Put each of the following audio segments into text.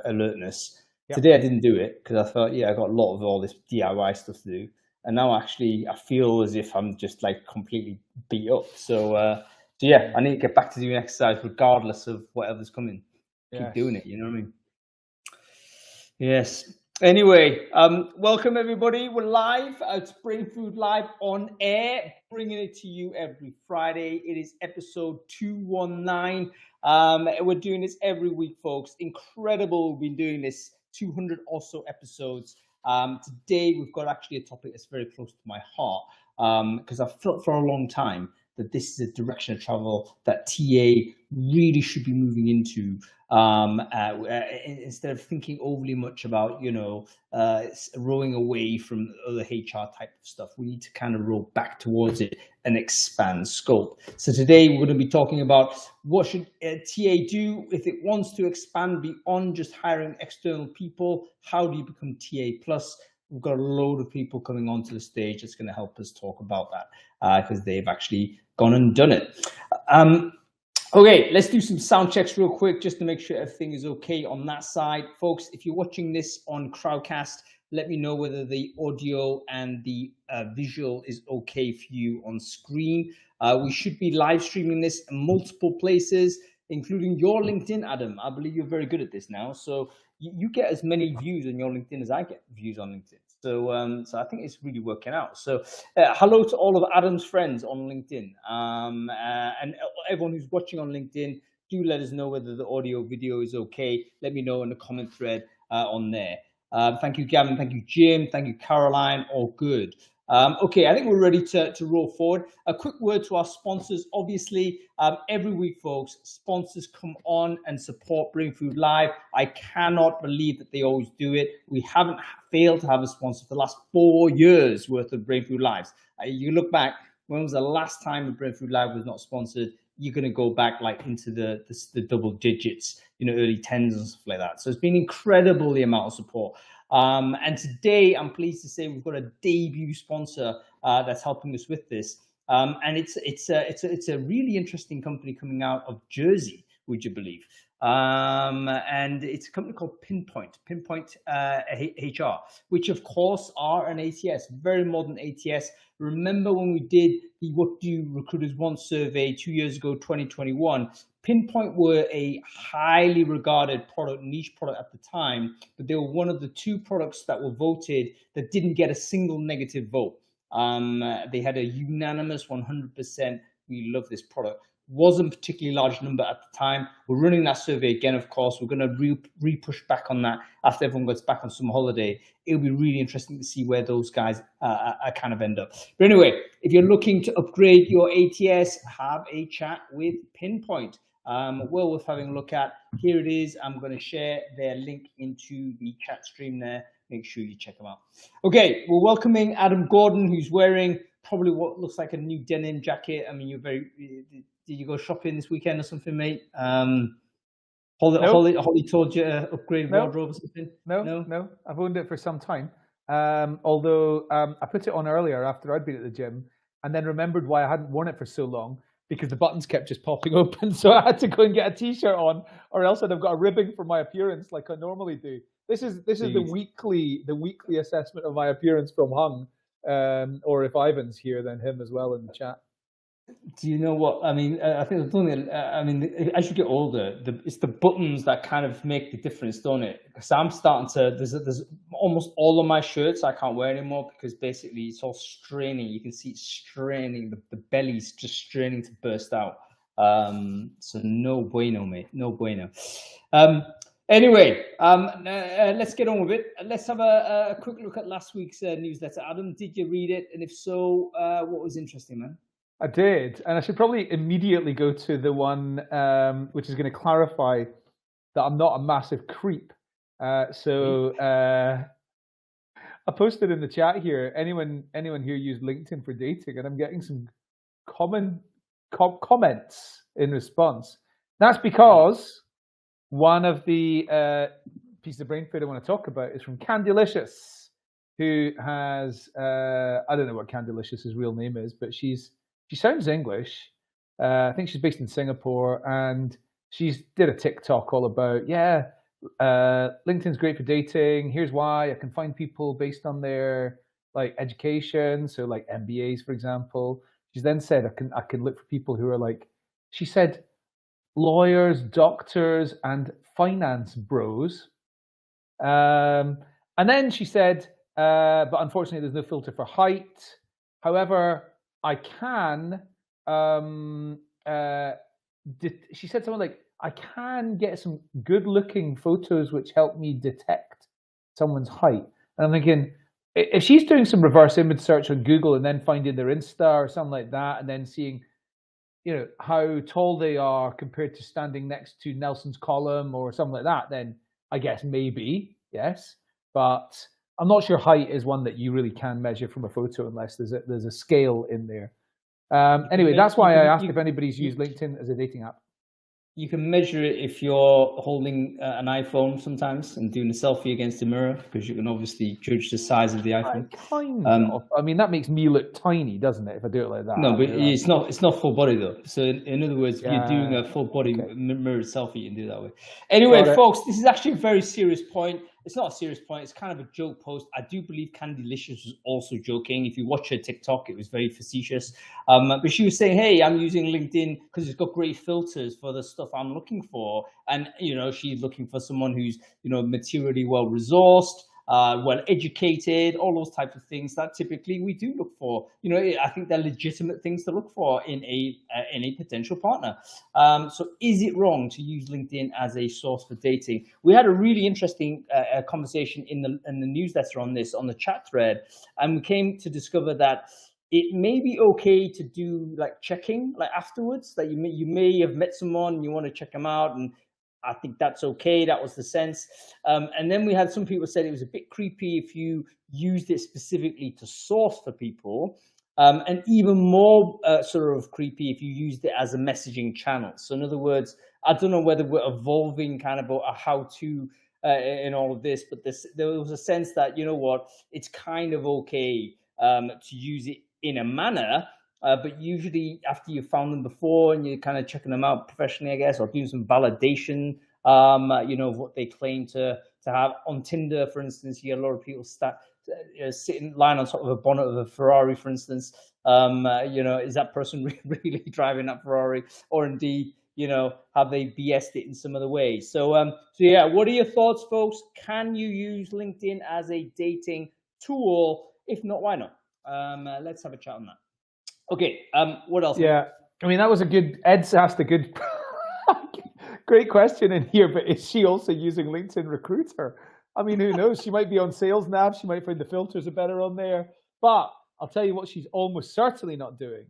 alertness. Yep. Today I didn't do it because I thought, I got a lot of all this DIY stuff to do, and now actually I feel as if I'm just like completely beat up. So I need to get back to doing exercise regardless of whatever's coming. Keep doing it, you know what I mean? Yes. Anyway, welcome everybody. We're live. It's Brainfood Live on air, bringing it to you every Friday. It is episode 219. We're doing this every week, folks. Incredible. We've been doing this 200 or so episodes. Today, we've got actually a topic that's very close to my heart because I've felt for a long time that this is a direction of travel that TA really should be moving into. Instead of thinking overly much about, rowing away from other HR type of stuff, we need to kind of row back towards it and expand scope. So today we're going to be talking about what should TA do if it wants to expand beyond just hiring external people. How do you become TA plus? We've got a load of people coming onto the stage that's going to help us talk about that because they've actually gone and done it. Okay, let's do some sound checks real quick just to make sure everything is okay on that side. Folks, if you're watching this on Crowdcast, let me know whether the audio and the visual is okay for you on screen. We should be live streaming this in multiple places, including your LinkedIn, Adam. I believe you're very good at this now. So you get as many views on your LinkedIn as I get views on LinkedIn. So I think it's really working out. So hello to all of Adam's friends on LinkedIn. And everyone who's watching on LinkedIn, do let us know whether the audio video is okay. Let me know in the comment thread on there. Thank you, Gavin. Thank you, Jim. Thank you, Caroline. All good. Okay, I think we're ready to roll forward. A quick word to our sponsors. Obviously, every week, folks, sponsors come on and support Brainfood Live. I cannot believe that they always do it. We haven't failed to have a sponsor for the last 4 years worth of Brainfood Lives. You look back, when was the last time a Brainfood Live was not sponsored? You're going to go back like into the double digits, early tens and stuff like that. So it's been incredible, the amount of support. And today, I'm pleased to say we've got a debut sponsor that's helping us with this. And it's a really interesting company coming out of Jersey, would you believe? And it's a company called Pinpoint HR, which of course are an ATS, very modern ATS. Remember when we did the What Do Recruiters Want survey 2 years ago, 2021, Pinpoint were a highly regarded niche product at the time, but they were one of the 2 products that were voted that didn't get a single negative vote. They had a unanimous 100%, we love this product. Wasn't a particularly large number at the time. We're running that survey again, of course. We're going to re-push back on that after everyone gets back on summer holiday. It'll be really interesting to see where those guys kind of end up. But anyway, if you're looking to upgrade your ATS, have a chat with Pinpoint. Well worth having a look at. Here it is. I'm going to share their link into the chat stream there. Make sure you check them out. Okay, we're welcoming Adam Gordon, who's wearing probably what looks like a new denim jacket. I mean, did you go shopping this weekend or something, mate? Holly told you to upgrade wardrobe or something? No. I've owned it for some time. Although I put it on earlier after I'd been at the gym and then remembered why I hadn't worn it for so long because the buttons kept just popping open. So I had to go and get a t-shirt on, or else I'd have got a ribbing for my appearance like I normally do. This is the weekly assessment of my appearance from Hung. Or if Ivan's here, then him as well in the chat. Do you know what I mean? I think as you get older, it's the buttons that kind of make the difference, don't it? Because I'm starting to there's almost all of my shirts I can't wear anymore because basically it's all straining. You can see it's straining. The belly's just straining to burst out. So no bueno, mate. No bueno. Anyway, let's get on with it. Let's have a quick look at last week's newsletter. Adam, did you read it? And if so, what was interesting, man? I did, and I should probably immediately go to the one which is going to clarify that I'm not a massive creep. So I posted in the chat here, anyone here use LinkedIn for dating, and I'm getting some comments in response. That's because one of the pieces of brain food I want to talk about is from Candylicious, who has I don't know what Candylicious' real name is, but she sounds English. I think she's based in Singapore, and she's did a TikTok all about LinkedIn's great for dating. Here's why. I can find people based on their like education, so like MBAs, for example. She then said I can look for people who are like, she said, lawyers, doctors, and finance bros. And then she said, but unfortunately, there's no filter for height. However, I can. She said something like, I can get some good-looking photos which help me detect someone's height. And I'm thinking, if she's doing some reverse image search on Google and then finding their Insta or something like that, and then seeing, you know, how tall they are compared to standing next to Nelson's column or something like that, then I guess maybe, yes. But I'm not sure height is one that you really can measure from a photo unless there's a scale in there. Anyway, that's why I asked if anybody's used LinkedIn as a dating app. You can measure it if you're holding an iPhone sometimes and doing a selfie against the mirror, because you can obviously judge the size of the iPhone. Kind of. I mean, that makes me look tiny, doesn't it, if I do it like that? No, but it's not full body though. So in other words, if you're doing a full body mirror selfie, you can do it that way. Anyway, folks, this is actually a very serious point. It's not a serious point. It's kind of a joke post. I do believe Candylicious was also joking. If you watch her TikTok, it was very facetious. But she was saying, hey, I'm using LinkedIn because it's got great filters for the stuff I'm looking for. And, you know, she's looking for someone who's, you know, materially well-resourced, well educated, all those types of things that typically we do look for. You know, I think they're legitimate things to look for in a potential partner. So is it wrong to use LinkedIn as a source for dating? We had a really interesting conversation in the newsletter on this, on the chat thread, and we came to discover that it may be okay to do like checking like afterwards, that you may have met someone and you want to check them out, and I think that's okay. That was the sense. And then we had some people said it was a bit creepy if you used it specifically to source for people, and even more sort of creepy if you used it as a messaging channel. So in other words, I don't know whether we're evolving kind of a how-to in all of this, but there was a sense that, you know what, it's kind of okay to use it in a manner, but usually after you've found them before and you're kind of checking them out professionally, I guess, or doing some validation, you know, of what they claim to have. On Tinder, for instance, you get a lot of people sitting lying on top of a bonnet of a Ferrari, for instance. You know, is that person really driving that Ferrari, or indeed, you know, have they BS'd it in some other way? So yeah, what are your thoughts, folks? Can you use LinkedIn as a dating tool? If not, why not? Let's have a chat on that. Okay, what else? Yeah, I mean, that was a good, Ed's asked a good, great question in here, but is she also using LinkedIn Recruiter? I mean, who knows? She might be on Sales Nav, she might find the filters are better on there, but I'll tell you what she's almost certainly not doing,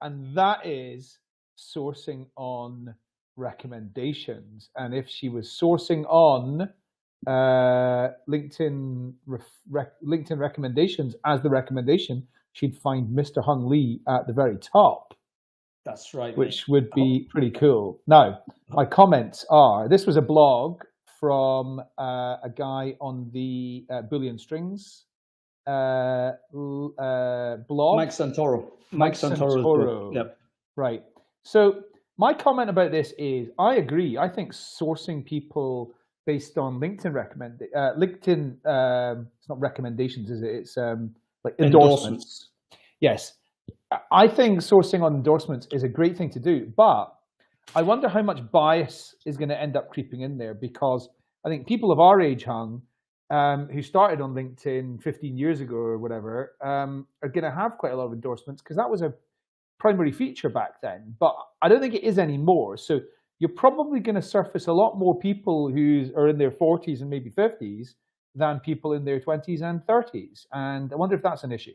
and that is sourcing on recommendations. And if she was sourcing on LinkedIn recommendations as the recommendation, she'd find Mr. Hung Lee at the very top. That's right. Which would be pretty cool. Now, my comments are, this was a blog from a guy on the Boolean Strings blog. Mike Santoro. Yep. Right. So my comment about this is, I agree. I think sourcing people based on LinkedIn it's not recommendations, is it? It's like endorsements. Yes. I think sourcing on endorsements is a great thing to do, but I wonder how much bias is going to end up creeping in there, because I think people of our age, Hung, who started on LinkedIn 15 years ago or whatever, are going to have quite a lot of endorsements, because that was a primary feature back then, but I don't think it is anymore. So you're probably going to surface a lot more people who are in their 40s and maybe 50s than people in their 20s and 30s. And I wonder if that's an issue.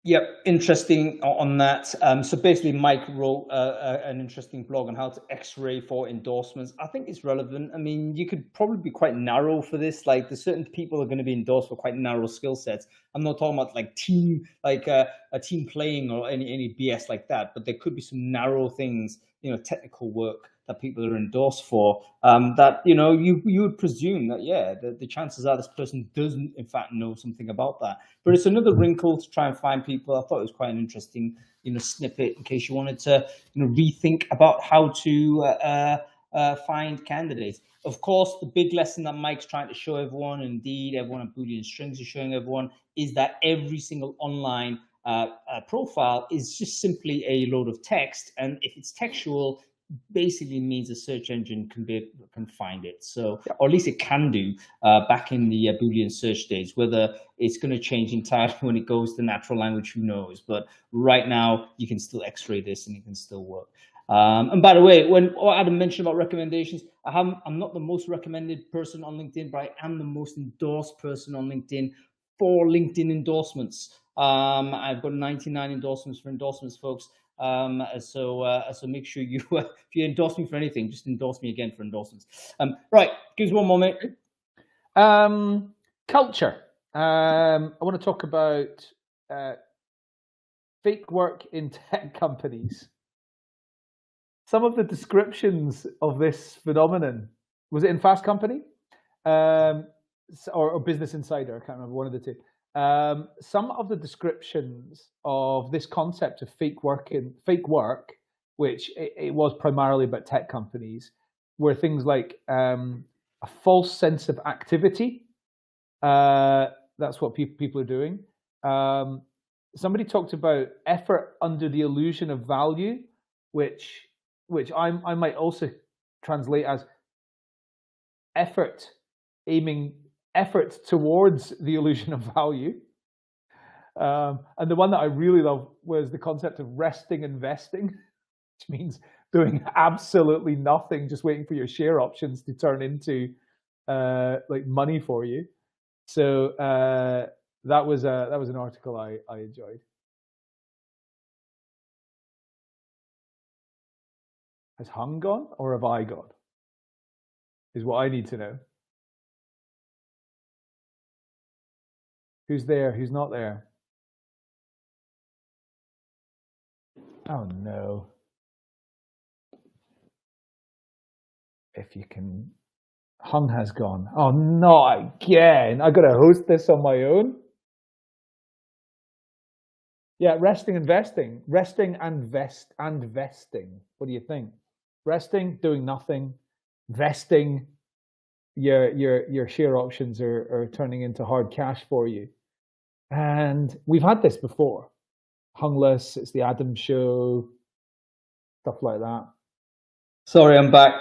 Yep, interesting on that. So basically, Mike wrote an interesting blog on how to X-ray for endorsements. I think it's relevant. I mean, you could probably be quite narrow for this. Like, there's certain people are going to be endorsed for quite narrow skill sets. I'm not talking about like team, like a team playing or any BS like that. But there could be some narrow things, you know, technical work that people are endorsed for, that, you know, you would presume that, yeah, the chances are this person doesn't in fact know something about that. But it's another wrinkle to try and find people. I thought it was quite an interesting, you know, snippet in case you wanted to, you know, rethink about how to find candidates. Of course, the big lesson that Mike's trying to show everyone, indeed everyone at Boolean Strings is showing everyone, is that every single online profile is just simply a load of text, and if it's textual, basically means a search engine can find it. So, or at least it can do back in the Boolean search days. Whether it's going to change entirely when it goes to natural language, who knows? But right now, you can still X-ray this, and it can still work. And by the way, when Adam mentioned about recommendations, I'm not the most recommended person on LinkedIn, but I am the most endorsed person on LinkedIn for LinkedIn endorsements. I've got 99 endorsements for endorsements, folks. So make sure you, if you endorse me for anything, just endorse me again for endorsements. Right, give us one more minute. Culture. I want to talk about fake work in tech companies. Some of the descriptions of this phenomenon, was it in Fast Company or Business Insider? I can't remember, one of the two. Some of the descriptions of this concept of fake work, which it was primarily about tech companies, were things like a false sense of activity. That's what people are doing. Somebody talked about effort under the illusion of value, which I might also translate as effort towards the illusion of value. And the one that I really love was the concept of resting investing, which means doing absolutely nothing, just waiting for your share options to turn into like money for you. So that was an article I enjoyed. Has Hung gone or have I gone? Is what I need to know. Who's there? Who's not there? Oh no. If you can. Hung has gone. Oh, not again. I got to host this on my own. Yeah, resting and vesting. Resting and vesting. What do you think? Resting, doing nothing. Vesting, your share options are turning into hard cash for you. And we've had this before. Hungless, it's the Adam Show, stuff like that. Sorry, I'm back.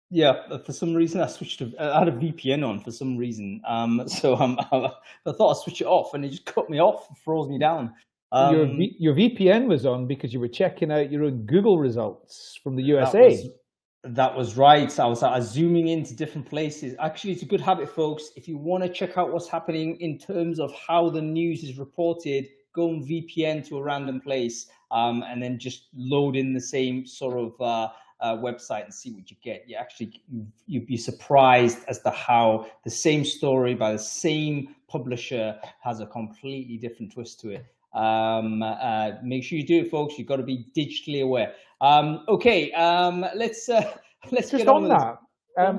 Yeah, for some reason I switched to, I had a VPN on for some reason. So I thought I'd switch it off and it just cut me off, froze me down. Your VPN was on because you were checking out your own Google results from the USA. That was right. I was zooming into different places. Actually, it's a good habit, folks. If you want to check out what's happening in terms of how the news is reported, go and VPN to a random place and then just load in the same sort of website and see what you get. You'd be surprised as to how the same story by the same publisher has a completely different twist to it. Make sure you do it, folks. You've got to be digitally aware. Okay, let's just get on that.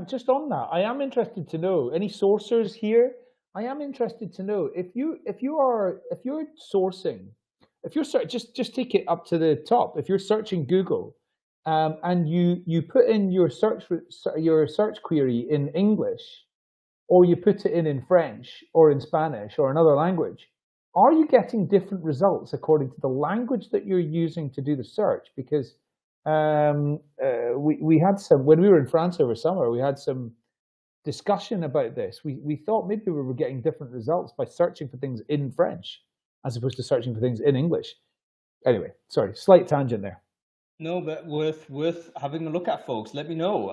Just on that, I am interested to know any sourcers here. I am interested to know if you're sourcing, if you're just take it up to the top. If you're searching Google, and you put in your search query in English, or you put it in French or in Spanish or another language, are you getting different results according to the language that you're using to do the search? Because we had some, when we were in France over summer, we had some discussion about this. We thought maybe we were getting different results by searching for things in French as opposed to searching for things in English. Anyway, sorry, slight tangent there. No, but worth having a look at, folks. Let me know.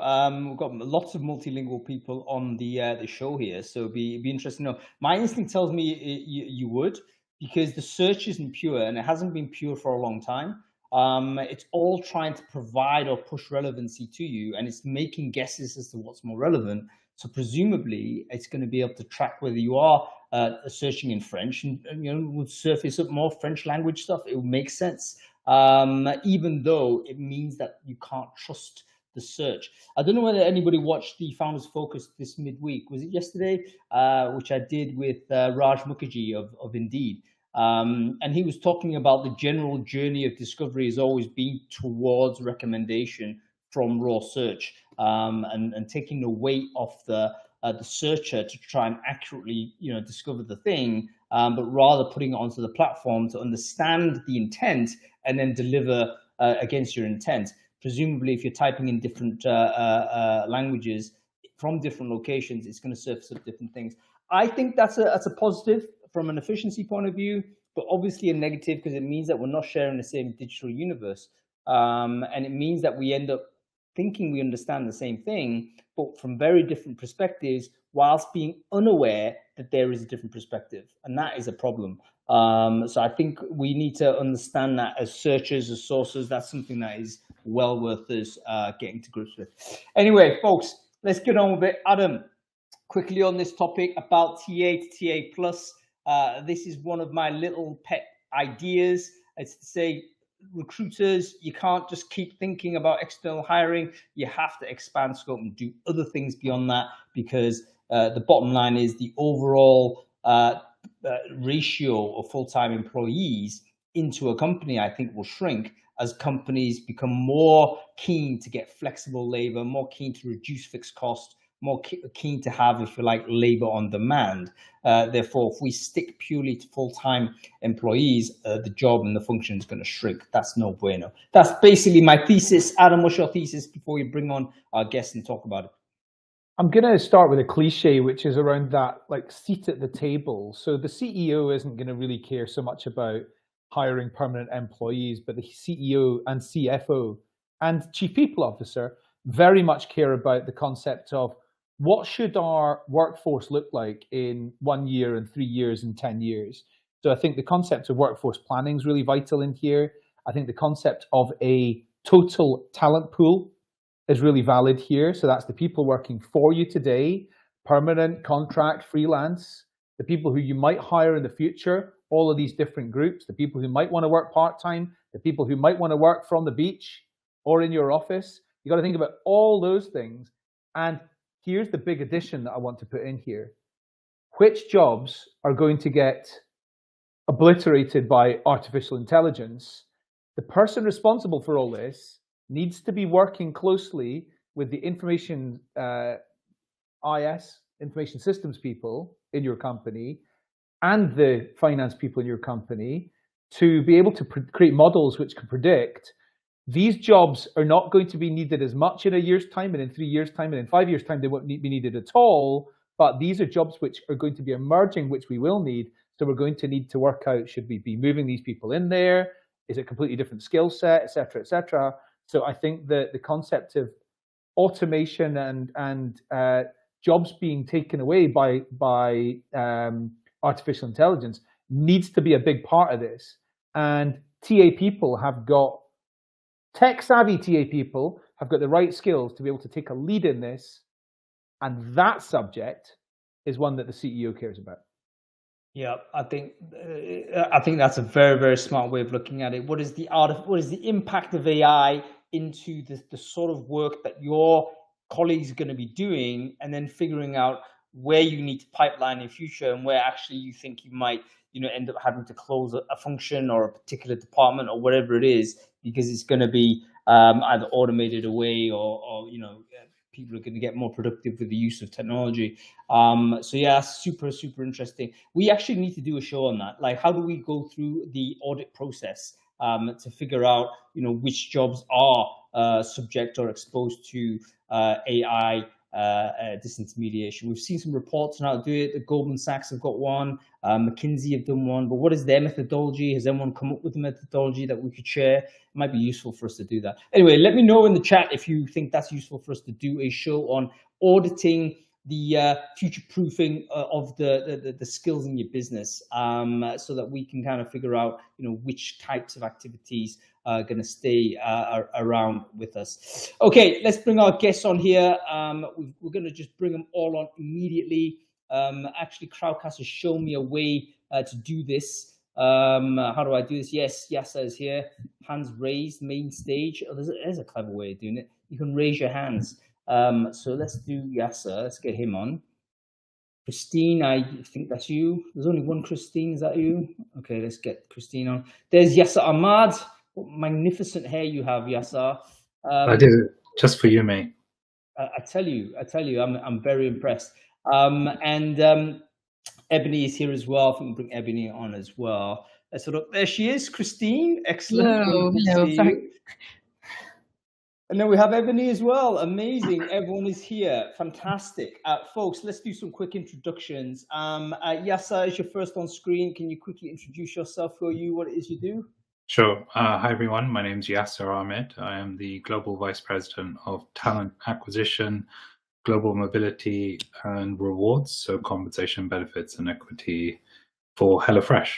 We've got lots of multilingual people on the show here, so be interesting to know. My instinct tells me you would, because the search isn't pure, and it hasn't been pure for a long time. It's all trying to provide or push relevancy to you, and it's making guesses as to what's more relevant. So presumably, it's going to be able to track whether you are searching in French, and would surface up more French language stuff. It would make sense. Even though it means that you can't trust the search. I don't know whether anybody watched the Founders Focus this midweek. Was it yesterday? Which I did with Raj Mukherjee of Indeed. And he was talking about the general journey of discovery has always been towards recommendation from raw search, and taking the weight off the searcher to try and accurately, discover the thing, but rather putting it onto the platform to understand the intent and then deliver against your intent. Presumably, if you're typing in different languages from different locations, it's going to surface up different things. I think that's a positive from an efficiency point of view, but obviously a negative because it means that we're not sharing the same digital universe. And it means that we end up thinking we understand the same thing, but from very different perspectives, whilst being unaware that there is a different perspective. And that is a problem. So I think we need to understand that as searchers, as sources. That's something that is well worth us getting to grips with. Anyway, folks, let's get on with it. Adam, quickly on this topic about TA to TA plus. This is one of my little pet ideas. It's to say, recruiters, you can't just keep thinking about external hiring. You have to expand scope and do other things beyond that, because the bottom line is the overall ratio of full-time employees into a company, I think, will shrink as companies become more keen to get flexible labor, more keen to reduce fixed cost, more keen to have, if you like, labor on demand. Therefore, if we stick purely to full-time employees, the job and the function is going to shrink. That's no bueno. That's basically my thesis. Adam, what's your thesis before we bring on our guest and talk about it? I'm going to start with a cliche, which is around that like seat at the table. So the CEO isn't going to really care so much about hiring permanent employees, but the CEO and CFO and Chief People Officer very much care about the concept of what should our workforce look like in 1 year and 3 years and 10 years. So I think the concept of workforce planning is really vital in here. I think the concept of a total talent pool is really valid here. So that's the people working for you today, permanent, contract, freelance, the people who you might hire in the future, all of these different groups, the people who might want to work part-time, the people who might want to work from the beach or in your office. You got to think about all those things. And here's the big addition that I want to put in here. Which jobs are going to get obliterated by artificial intelligence? The person responsible for all this needs to be working closely with the information information systems people in your company and the finance people in your company to be able to create models which can predict these jobs are not going to be needed as much in a year's time, and in 3 years' time, and in 5 years' time, they won't be needed at all. But these are jobs which are going to be emerging, which we will need. So we're going to need to work out, should we be moving these people in there? Is it a completely different skill set, et cetera, et cetera? So I think that the concept of automation and jobs being taken away by artificial intelligence needs to be a big part of this. And TA people have got tech-savvy TA people have got the right skills to be able to take a lead in this, and that subject is one that the CEO cares about. Yeah, I think that's a very, very smart way of looking at it. What is the impact of AI into the sort of work that your colleagues are going to be doing, and then figuring out where you need to pipeline in future and where actually you think you might end up having to close a function or a particular department or whatever it is, because it's going to be either automated away or people are going to get more productive with the use of technology. So yeah, super, super interesting. We actually need to do a show on that. Like, how do we go through the audit process to figure out, which jobs are subject or exposed to AI disintermediation? We've seen some reports on how to do it. The Goldman Sachs have got one, McKinsey have done one, but what is their methodology? Has anyone come up with a methodology that we could share? It might be useful for us to do that. Anyway, let me know in the chat if you think that's useful for us to do a show on auditing the future-proofing of the skills in your business, so that we can kind of figure out, which types of activities are going to stay around with us. Okay, let's bring our guests on here. We're going to just bring them all on immediately. Actually, Crowdcast has shown me a way to do this. How do I do this? Yes, Yasser is here. Hands raised, main stage. Oh, there's a clever way of doing it. You can raise your hands. So let's do Yasser. Let's get him on. Christine, I think that's you. There's only one Christine. Is that you? Okay, let's get Christine on. There's Yasser Ahmad. What magnificent hair you have, Yasser. I do. Just for you, mate. I tell you, I'm very impressed. Ebony is here as well. I think we'll bring Ebony on as well. There she is, Christine. Excellent. Hello, Good to hello. see Sorry. you. And then we have Ebony as well. Amazing. Everyone is here. Fantastic. Folks, let's do some quick introductions. Yasser is your first on screen. Can you quickly introduce yourself? Who are you? What it is you do? Sure. Hi, everyone. My name is Yasser Ahmed. I am the Global Vice President of Talent Acquisition, Global Mobility and Rewards, so compensation, benefits, and equity for HelloFresh.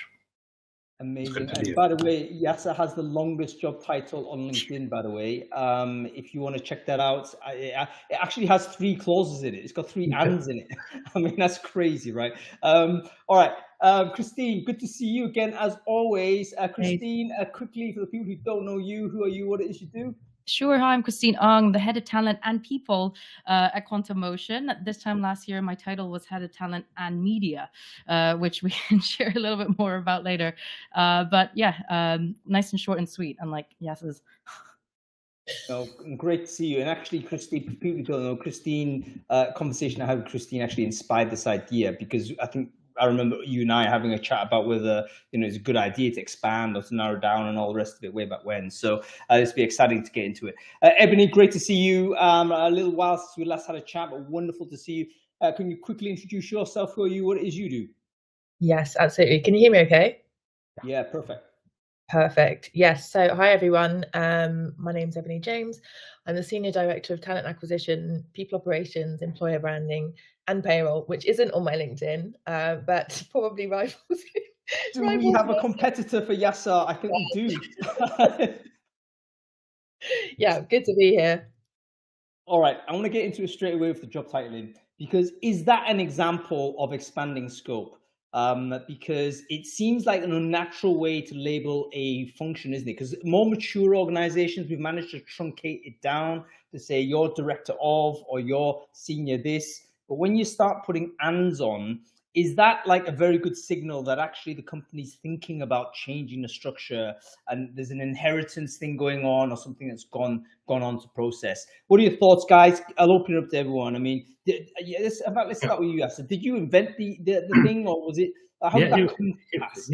Amazing. And by the way, Yasser has the longest job title on LinkedIn, by the way. If you want to check that out, it actually has 3 clauses in it. It's got 3 ands in it. I mean, that's crazy, right? All right. Christine, good to see you again, as always. Christine, quickly, for the people who don't know you, who are you? What it is you do? Sure. Hi, I'm Christine Ong, the head of talent and people at Quantum Motion. This time last year, my title was head of talent and media, which we can share a little bit more about later. But yeah, nice and short and sweet, unlike Yasser's. Oh, great to see you. And actually, Christine, for people who don't know, Christine, conversation I had with Christine actually inspired this idea, because I remember you and I having a chat about whether, it's a good idea to expand or to narrow down and all the rest of it way back when. So it's be exciting to get into it. Ebony, great to see you. A little while since we last had a chat, but wonderful to see you. Can you quickly introduce yourself? Who are you? What it is you do? Yes, absolutely. Can you hear me okay? Yeah, perfect. Perfect. Yes. So hi, everyone. My name's Ebony James. I'm the Senior Director of Talent Acquisition, People Operations, Employer Branding, and Payroll, which isn't on my LinkedIn, but probably rivals. Do we have a competitor for Yasser? I think we do. Yeah, good to be here. All right. I want to get into it straight away with the job titling, because is that an example of expanding scope? Because it seems like an unnatural way to label a function, isn't it? Because more mature organizations, we've managed to truncate it down to say you're director of, or you're senior this. But when you start putting ands on, is that like a very good signal that actually the company's thinking about changing the structure, and there's an inheritance thing going on, or something that's gone on to process? What are your thoughts, guys? I'll open it up to everyone. I mean, let's start with you, Yasser. Did you invent the thing, or was it? How did that come to pass?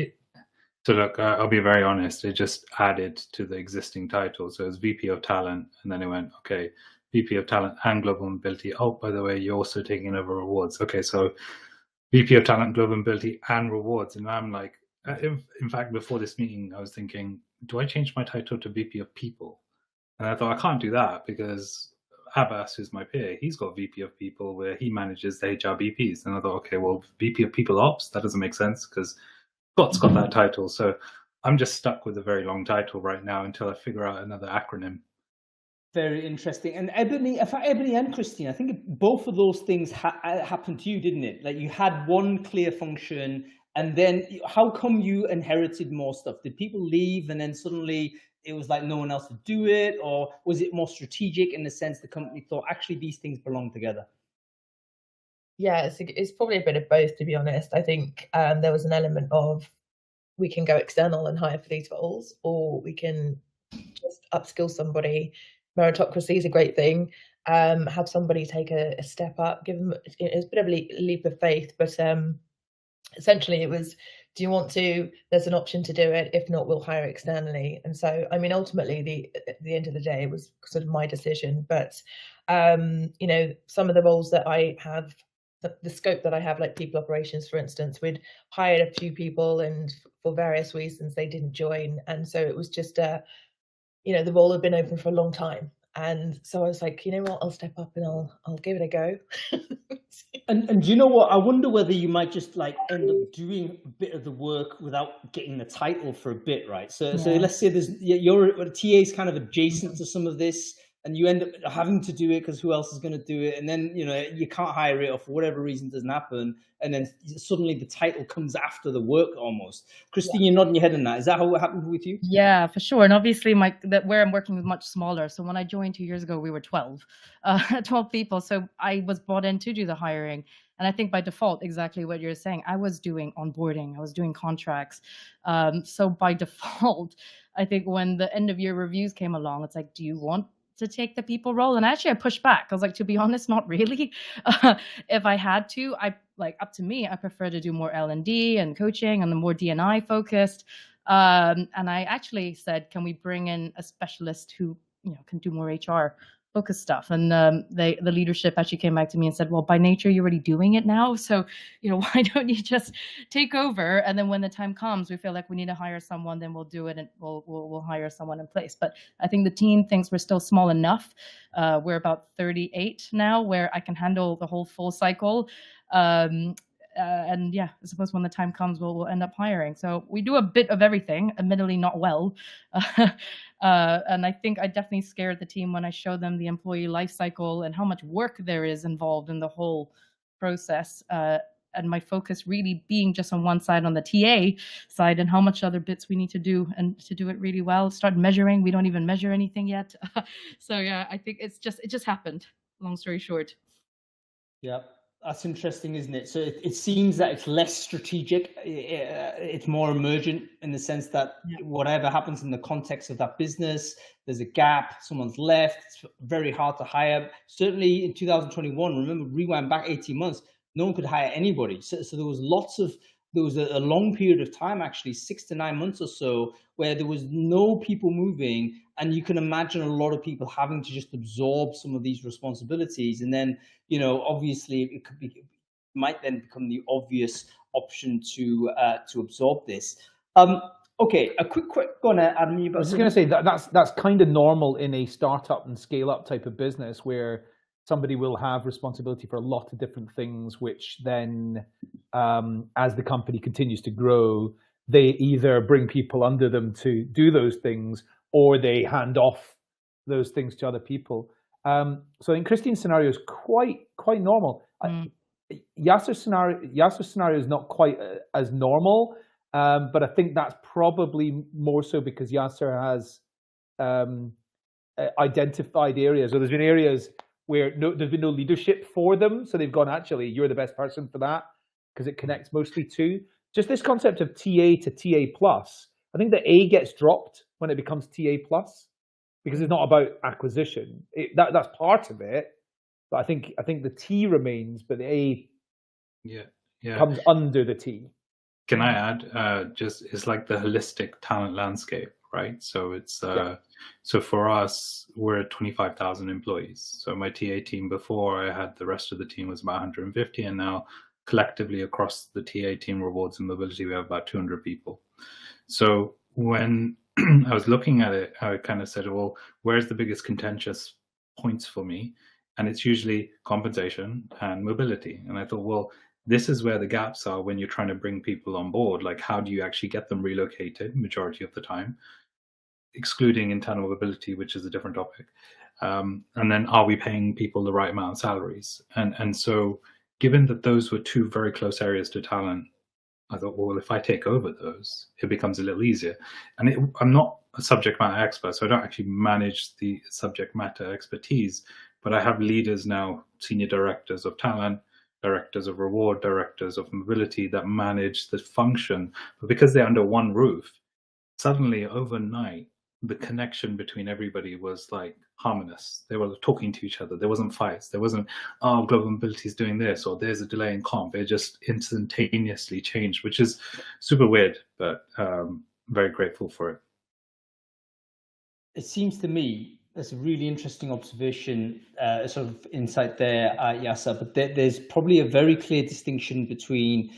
So look, I'll be very honest. It just added to the existing title. So it was VP of Talent, and then it went, okay, VP of Talent and Global Mobility. Oh, by the way, you're also taking over rewards. Okay, so VP of Talent, Global Mobility, and Rewards. And I'm like, in fact, before this meeting, I was thinking, do I change my title to VP of People? And I thought, I can't do that, because Abbas, who's my peer, he's got VP of People where he manages the HR VPs. And I thought, okay, well, VP of People Ops, that doesn't make sense, because Scott's got that title. So I'm just stuck with a very long title right now until I figure out another acronym. Very interesting. And Ebony and Christine, I think both of those things happened to you, didn't it? Like you had one clear function, and then how come you inherited more stuff? Did people leave and then suddenly it was like no one else would do it? Or was it more strategic in the sense the company thought actually these things belong together? Yeah, it's probably a bit of both, to be honest. I think there was an element of we can go external and hire for these roles, or we can just upskill somebody. Meritocracy is a great thing. Have somebody take a step up, give them it's a bit of a leap of faith, but essentially it was, do you want to? There's an option to do it. If not, we'll hire externally. And so, I mean, ultimately, at the end of the day, it was sort of my decision. But some of the roles that I have, the scope that I have, like people operations, for instance, we'd hired a few people, and for various reasons they didn't join, and so it was just the role had been open for a long time, and so I was like, you know what, I'll step up and I'll give it a go. And do you know what? I wonder whether you might just like end up doing a bit of the work without getting the title for a bit, right? So let's say your TA is kind of adjacent to some of this, and you end up having to do it because who else is going to do it? And then, you can't hire it, or for whatever reason doesn't happen. And then suddenly the title comes after the work almost. Christine, you're nodding your head on that. Is that how it happened with you? Yeah, for sure. And obviously where I'm working with much smaller. So when I joined 2 years ago, we were 12 people. So I was brought in to do the hiring. And I think by default, exactly what you're saying, I was doing onboarding, I was doing contracts. So by default, I think when the end of year reviews came along, it's like, do you want to take the people role. And actually I pushed back. I was like, to be honest, not really. If I had to, up to me, I prefer to do more L&D and coaching and the more D&I focused. And I actually said, can we bring in a specialist who, can do more HR focused stuff? And the leadership actually came back to me and said, well, by nature, you're already doing it now. So, why don't you just take over? And then when the time comes, we feel like we need to hire someone, then we'll do it and we'll hire someone in place. But I think the team thinks we're still small enough. We're about 38 now, where I can handle the whole full cycle. And yeah, I suppose when the time comes, we'll end up hiring. So we do a bit of everything, admittedly not well. And I think I definitely scared the team when I showed them the employee life cycle and how much work there is involved in the whole process. And my focus really being just on one side, on the TA side, and how much other bits we need to do, and to do it really well. Start measuring. We don't even measure anything yet. So yeah, I think it just happened. Long story short. Yeah. That's interesting, isn't it? So it seems that it's less strategic. It's more emergent in the sense that whatever happens in the context of that business, there's a gap, someone's left, it's very hard to hire. Certainly in 2021, remember, rewind back 18 months, no one could hire anybody. So there was a long period of time, actually 6 to 9 months or so, where there was no people moving. And you can imagine a lot of people having to just absorb some of these responsibilities. And then, obviously it might then become the obvious option to absorb this. Okay, a quick go on, Adam. I was just going to say that's kind of normal in a startup and scale up type of business, where somebody will have responsibility for a lot of different things, which then, as the company continues to grow, they either bring people under them to do those things, or they hand off those things to other people. So in Christine's scenario is quite normal. Yasser's scenario is not quite as normal, but I think that's probably more so because Yasser has identified areas, or there's been areas where there's been no leadership for them, so they've gone, actually, you're the best person for that, because it connects mostly to just this concept of TA to TA plus. I think the A gets dropped when it becomes TA plus, because it's not about acquisition. That's part of it, but I think the T remains, but the A comes under the T. Can I add? It's like the holistic talent landscape, right? So it's so for us, we're at 25,000 employees. So my TA team before, I had the rest of the team was about 150, and now collectively across the TA team, rewards and mobility, we have about 200 people. So when I was looking at it, I kind of said, well, where's the biggest contentious points for me? And it's usually compensation and mobility. And I thought, well, this is where the gaps are when you're trying to bring people on board. Like, how do you actually get them relocated majority of the time, excluding internal mobility, which is a different topic. And then, are we paying people the right amount of salaries? And so given that those were two very close areas to talent, I thought, well, if I take over those, it becomes a little easier. And I'm not a subject matter expert, so I don't actually manage the subject matter expertise, but I have leaders now, senior directors of talent, directors of reward, directors of mobility, that manage the function. But because they're under one roof, suddenly overnight, the connection between everybody was like harmonious. They were talking to each other. There wasn't fights. There wasn't, oh, global mobility is doing this, or there's a delay in comp. It just instantaneously changed, which is super weird, but very grateful for it. It seems to me that's a really interesting observation, sort of insight there, Yasser, but there's probably a very clear distinction between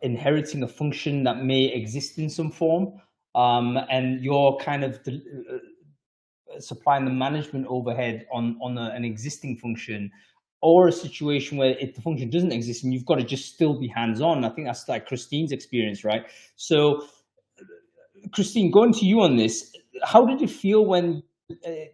inheriting a function that may exist in some form, and you're kind of supplying the management overhead on an existing function, or a situation where if the function doesn't exist and you've got to just still be hands-on. I think that's like Christine's experience, right? So Christine, going to you on this, how did you feel when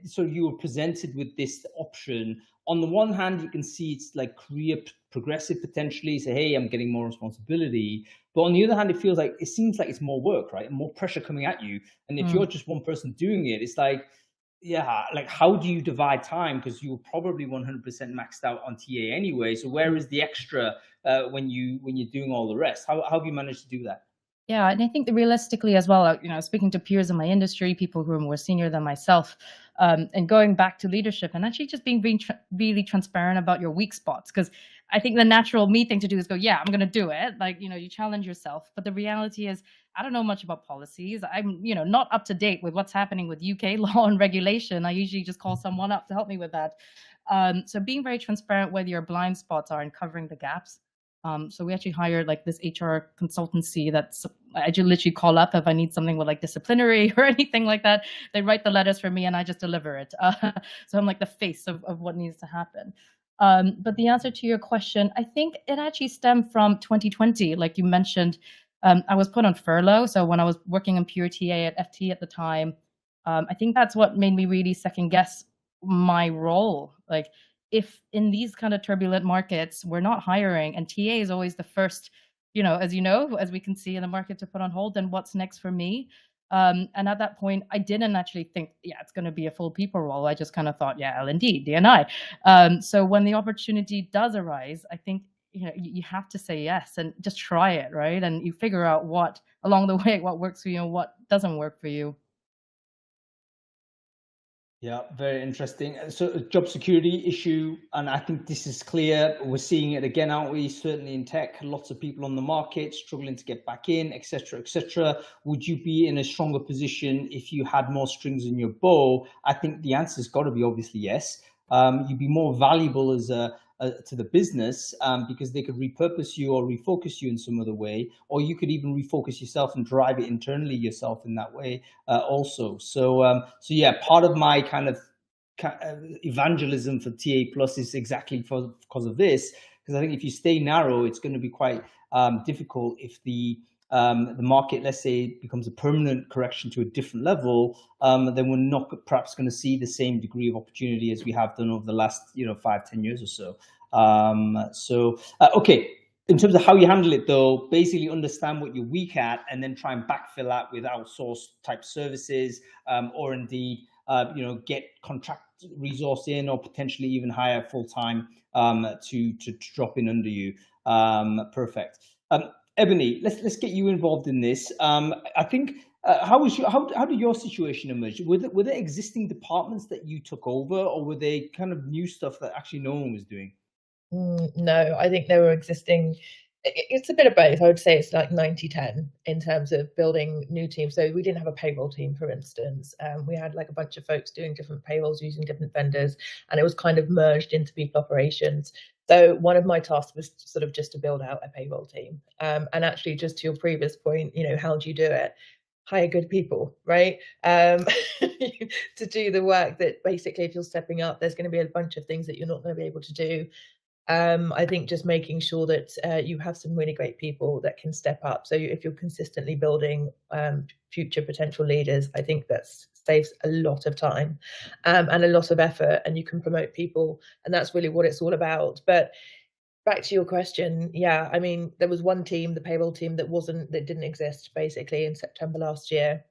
so you were presented with this option? On the one hand, you can see it's like career progressive potentially, say, hey, I'm getting more responsibility. But on the other hand, it seems like it's more work, right? And more pressure coming at you. And if you're just one person doing it, it's like, yeah, like how do you divide time? Because you were probably 100% maxed out on TA anyway. So where is the extra when you're doing all the rest? How have you managed to do that? Yeah, and I think that realistically as well, speaking to peers in my industry, people who are more senior than myself, and going back to leadership and actually just being really transparent about your weak spots. Because I think the natural me thing to do is go, yeah, I'm going to do it. Like, you challenge yourself. But the reality is, I don't know much about policies. I'm, not up to date with what's happening with UK law and regulation. I usually just call someone up to help me with that. So being very transparent where your blind spots are and covering the gaps. So we actually hired like this HR consultancy that's I just literally call up if I need something with like disciplinary or anything like that. They write the letters for me and I just deliver it. So I'm like the face of what needs to happen. But the answer to your question, I think it actually stemmed from 2020. Like you mentioned, I was put on furlough. So when I was working in pure TA at FT at the time, I think that's what made me really second guess my role. Like if in these kind of turbulent markets, we're not hiring and TA is always the first, as we can see in the market to put on hold, then what's next for me? And at that point, I didn't actually think, yeah, it's going to be a full people role. I just kind of thought, yeah, L&D, D&I. So when the opportunity does arise, I think, you have to say yes and just try it, right? And you figure out what along the way, what works for you and what doesn't work for you. Yeah, very interesting. So a job security issue, and I think this is clear. We're seeing it again, aren't we? Certainly in tech, lots of people on the market struggling to get back in, etc., etc. Would you be in a stronger position if you had more strings in your bow? I think the answer's got to be obviously yes. You'd be more valuable as to the business because they could repurpose you or refocus you in some other way, or you could even refocus yourself and drive it internally yourself in that way also. So yeah, part of my kind of evangelism for TA Plus is exactly because of this, because I think if you stay narrow, it's going to be quite difficult if the market, let's say, becomes a permanent correction to a different level, then we're not perhaps going to see the same degree of opportunity as we have done over the last 5-10 years or so. Okay, in terms of how you handle it though, basically understand what you're weak at and then try and backfill that with outsourced type services, or indeed get contract resource in, or potentially even hire full-time to drop in under you. Perfect. Ebony, let's get you involved in this. I think how did your situation emerge? Were there existing departments that you took over, or were they kind of new stuff that actually no one was doing? No, I think there were existing. It's a bit of both. I would say it's like 90-10 in terms of building new teams. So we didn't have a payroll team, for instance. We had like a bunch of folks doing different payrolls using different vendors, and it was kind of merged into people operations. So one of my tasks was sort of just to build out a payroll team. And actually, just to your previous point, how do you do it? Hire good people, right? To do the work that basically, if you're stepping up, there's going to be a bunch of things that you're not going to be able to do. I think just making sure that you have some really great people that can step up. So if you're consistently building future potential leaders, I think that saves a lot of time and a lot of effort, and you can promote people, and that's really what it's all about. But back to your question, yeah, I mean, there was one team, the payroll team, that didn't exist basically in September last year.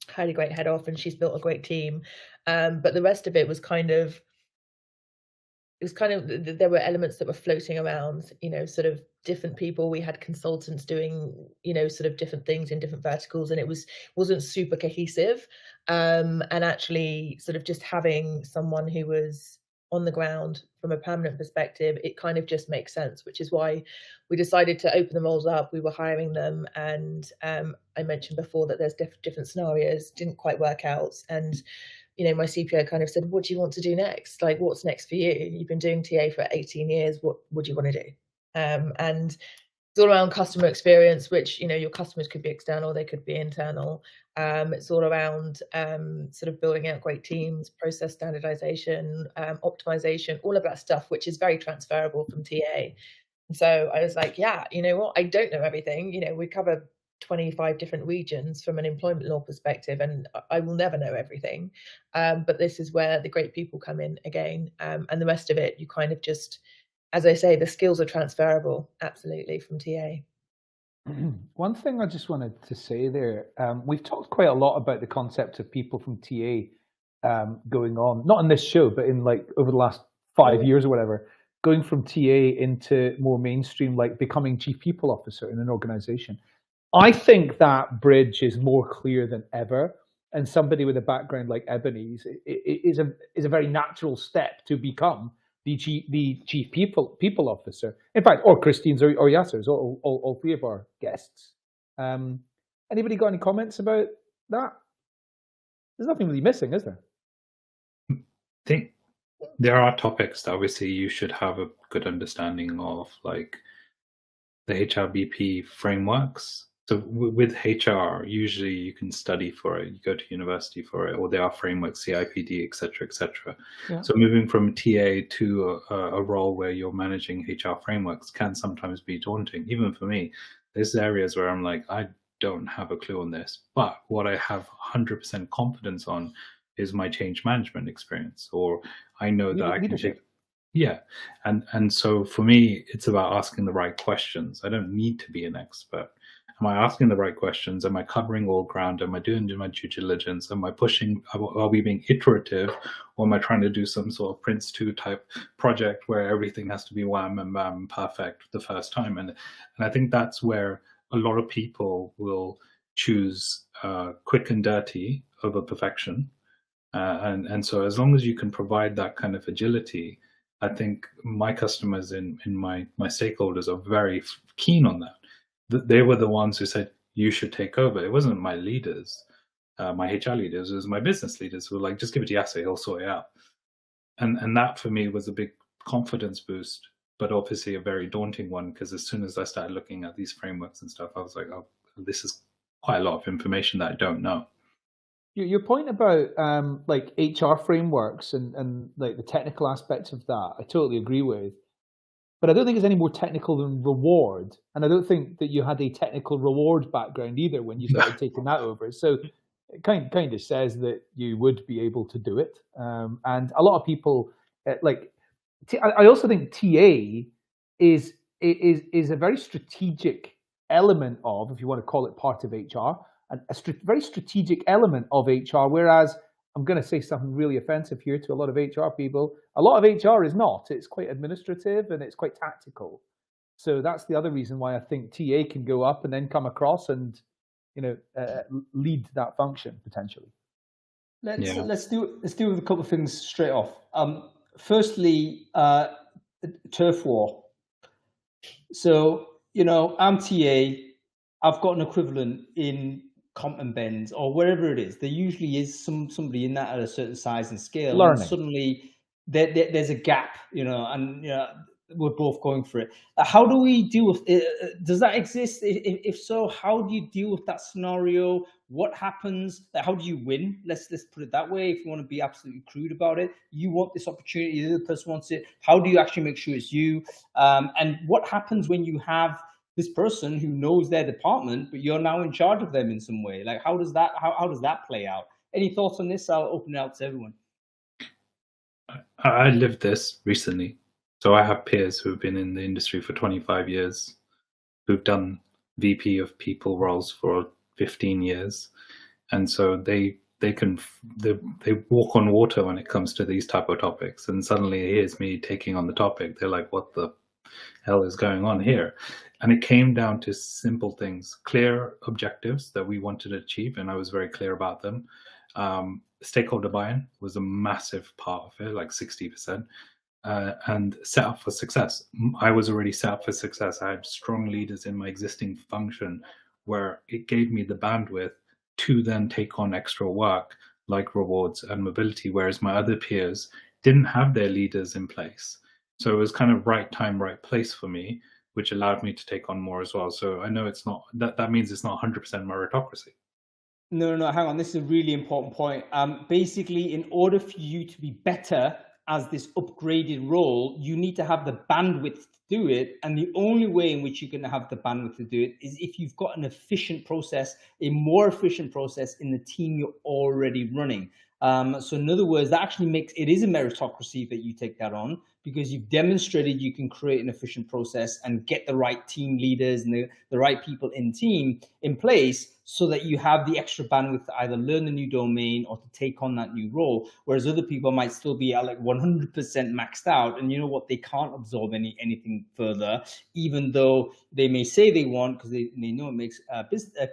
Highly great head off, and she's built a great team. But the rest of it was there were elements that were floating around, sort of different people. We had consultants doing, sort of different things in different verticals, and it wasn't super cohesive. And actually sort of just having someone who was on the ground from a permanent perspective, it kind of just makes sense, which is why we decided to open the roles up. We were hiring them, and I mentioned before that there's different scenarios, didn't quite work out. And my CPO kind of said, what do you want to do next? Like, what's next for you? You've been doing TA for 18 years. What do you want to do? And it's all around customer experience, which, your customers could be external, they could be internal. It's all around sort of building out great teams, process standardization, optimization, all of that stuff, which is very transferable from TA. So I was like, yeah, you know what? I don't know everything. We cover 25 different regions from an employment law perspective, and I will never know everything. But this is where the great people come in again. And the rest of it, you kind of just, as I say, the skills are transferable, absolutely, from TA. One thing I just wanted to say there, we've talked quite a lot about the concept of people from TA going on, not in this show, but in like over the last 5 years or whatever, going from TA into more mainstream, like becoming chief people officer in an organization. I think that bridge is more clear than ever, and somebody with a background like Ebony's is a very natural step to become the chief people officer. In fact, or Christine's or Yasser's, all three of our guests. Anybody got any comments about that? There's nothing really missing, is there? I think there are topics that obviously you should have a good understanding of, like the HRBP frameworks. So with HR, usually you can study for it, you go to university for it, or there are frameworks, CIPD, etc., etc. Yeah. So moving from TA to a role where you're managing HR frameworks can sometimes be daunting. Even for me, there's areas where I'm like, I don't have a clue on this, but what I have 100% confidence on is my change management experience, or I know that I can take. Yeah, and so for me, it's about asking the right questions. I don't need to be an expert. Am I asking the right questions? Am I covering all ground? Am I doing my due diligence? Am I pushing? Are we being iterative, or am I trying to do some sort of Prince 2 type project where everything has to be wham and bam perfect the first time? And I think that's where a lot of people will choose quick and dirty over perfection. And so as long as you can provide that kind of agility, I think my customers and my stakeholders are very keen on that. They were the ones who said, you should take over. It wasn't my leaders, my HR leaders, it was my business leaders who were like, just give it to Yasser, he'll sort it out. And that for me was a big confidence boost, but obviously a very daunting one, because as soon as I started looking at these frameworks and stuff, I was like, oh, this is quite a lot of information that I don't know. Your point about like HR frameworks and like the technical aspects of that, I totally agree with. But I don't think it's any more technical than reward. And I don't think that you had a technical reward background either when you started taking that over. So it kind of says that you would be able to do it. And a lot of people like. I also think TA is a very strategic element of, if you want to call it part of HR, very strategic element of HR. Whereas I'm going to say something really offensive here to a lot of HR people. A lot of HR is not. It's quite administrative and it's quite tactical. So that's the other reason why I think TA can go up and then come across and lead that function potentially. Let's do with a couple of things straight off. Firstly, turf war. So I'm TA. I've got an equivalent in Compton Benz or wherever it is. There usually is somebody in that at a certain size and scale. Learning. And suddenly there's a gap, and we're both going for it. How do we deal with it? Does that exist? If so, how do you deal with that scenario? What happens? How do you win? Let's put it that way. If you want to be absolutely crude about it, you want this opportunity, the other person wants it. How do you actually make sure it's you? And what happens when you have this person who knows their department, but you're now in charge of them in some way? Like, how does that play out? Any thoughts on this? I'll open it out to everyone. I lived this recently. So I have peers who've been in the industry for 25 years, who've done VP of people roles for 15 years. And so they walk on water when it comes to these type of topics. And suddenly here's me taking on the topic. They're like, what the hell is going on here? And it came down to simple things, clear objectives that we wanted to achieve. And I was very clear about them. Stakeholder buy-in was a massive part of it, like 60%. And set up for success. I was already set up for success. I had strong leaders in my existing function where it gave me the bandwidth to then take on extra work like rewards and mobility, whereas my other peers didn't have their leaders in place. So it was kind of right time, right place for me, which allowed me to take on more as well. So I know it's not, that means it's not 100% meritocracy. No, hang on. This is a really important point. Basically, in order for you to be better as this upgraded role, you need to have the bandwidth to do it. And the only way in which you're going to have the bandwidth to do it is if you've got an efficient process, a more efficient process in the team you're already running. So in other words, that actually makes it is a meritocracy that you take that on, because you've demonstrated you can create an efficient process and get the right team leaders and the right people in place, so that you have the extra bandwidth to either learn a new domain or to take on that new role. Whereas other people might still be at like 100% maxed out, and you know what, they can't absorb anything further, even though they may say they want, because they know it makes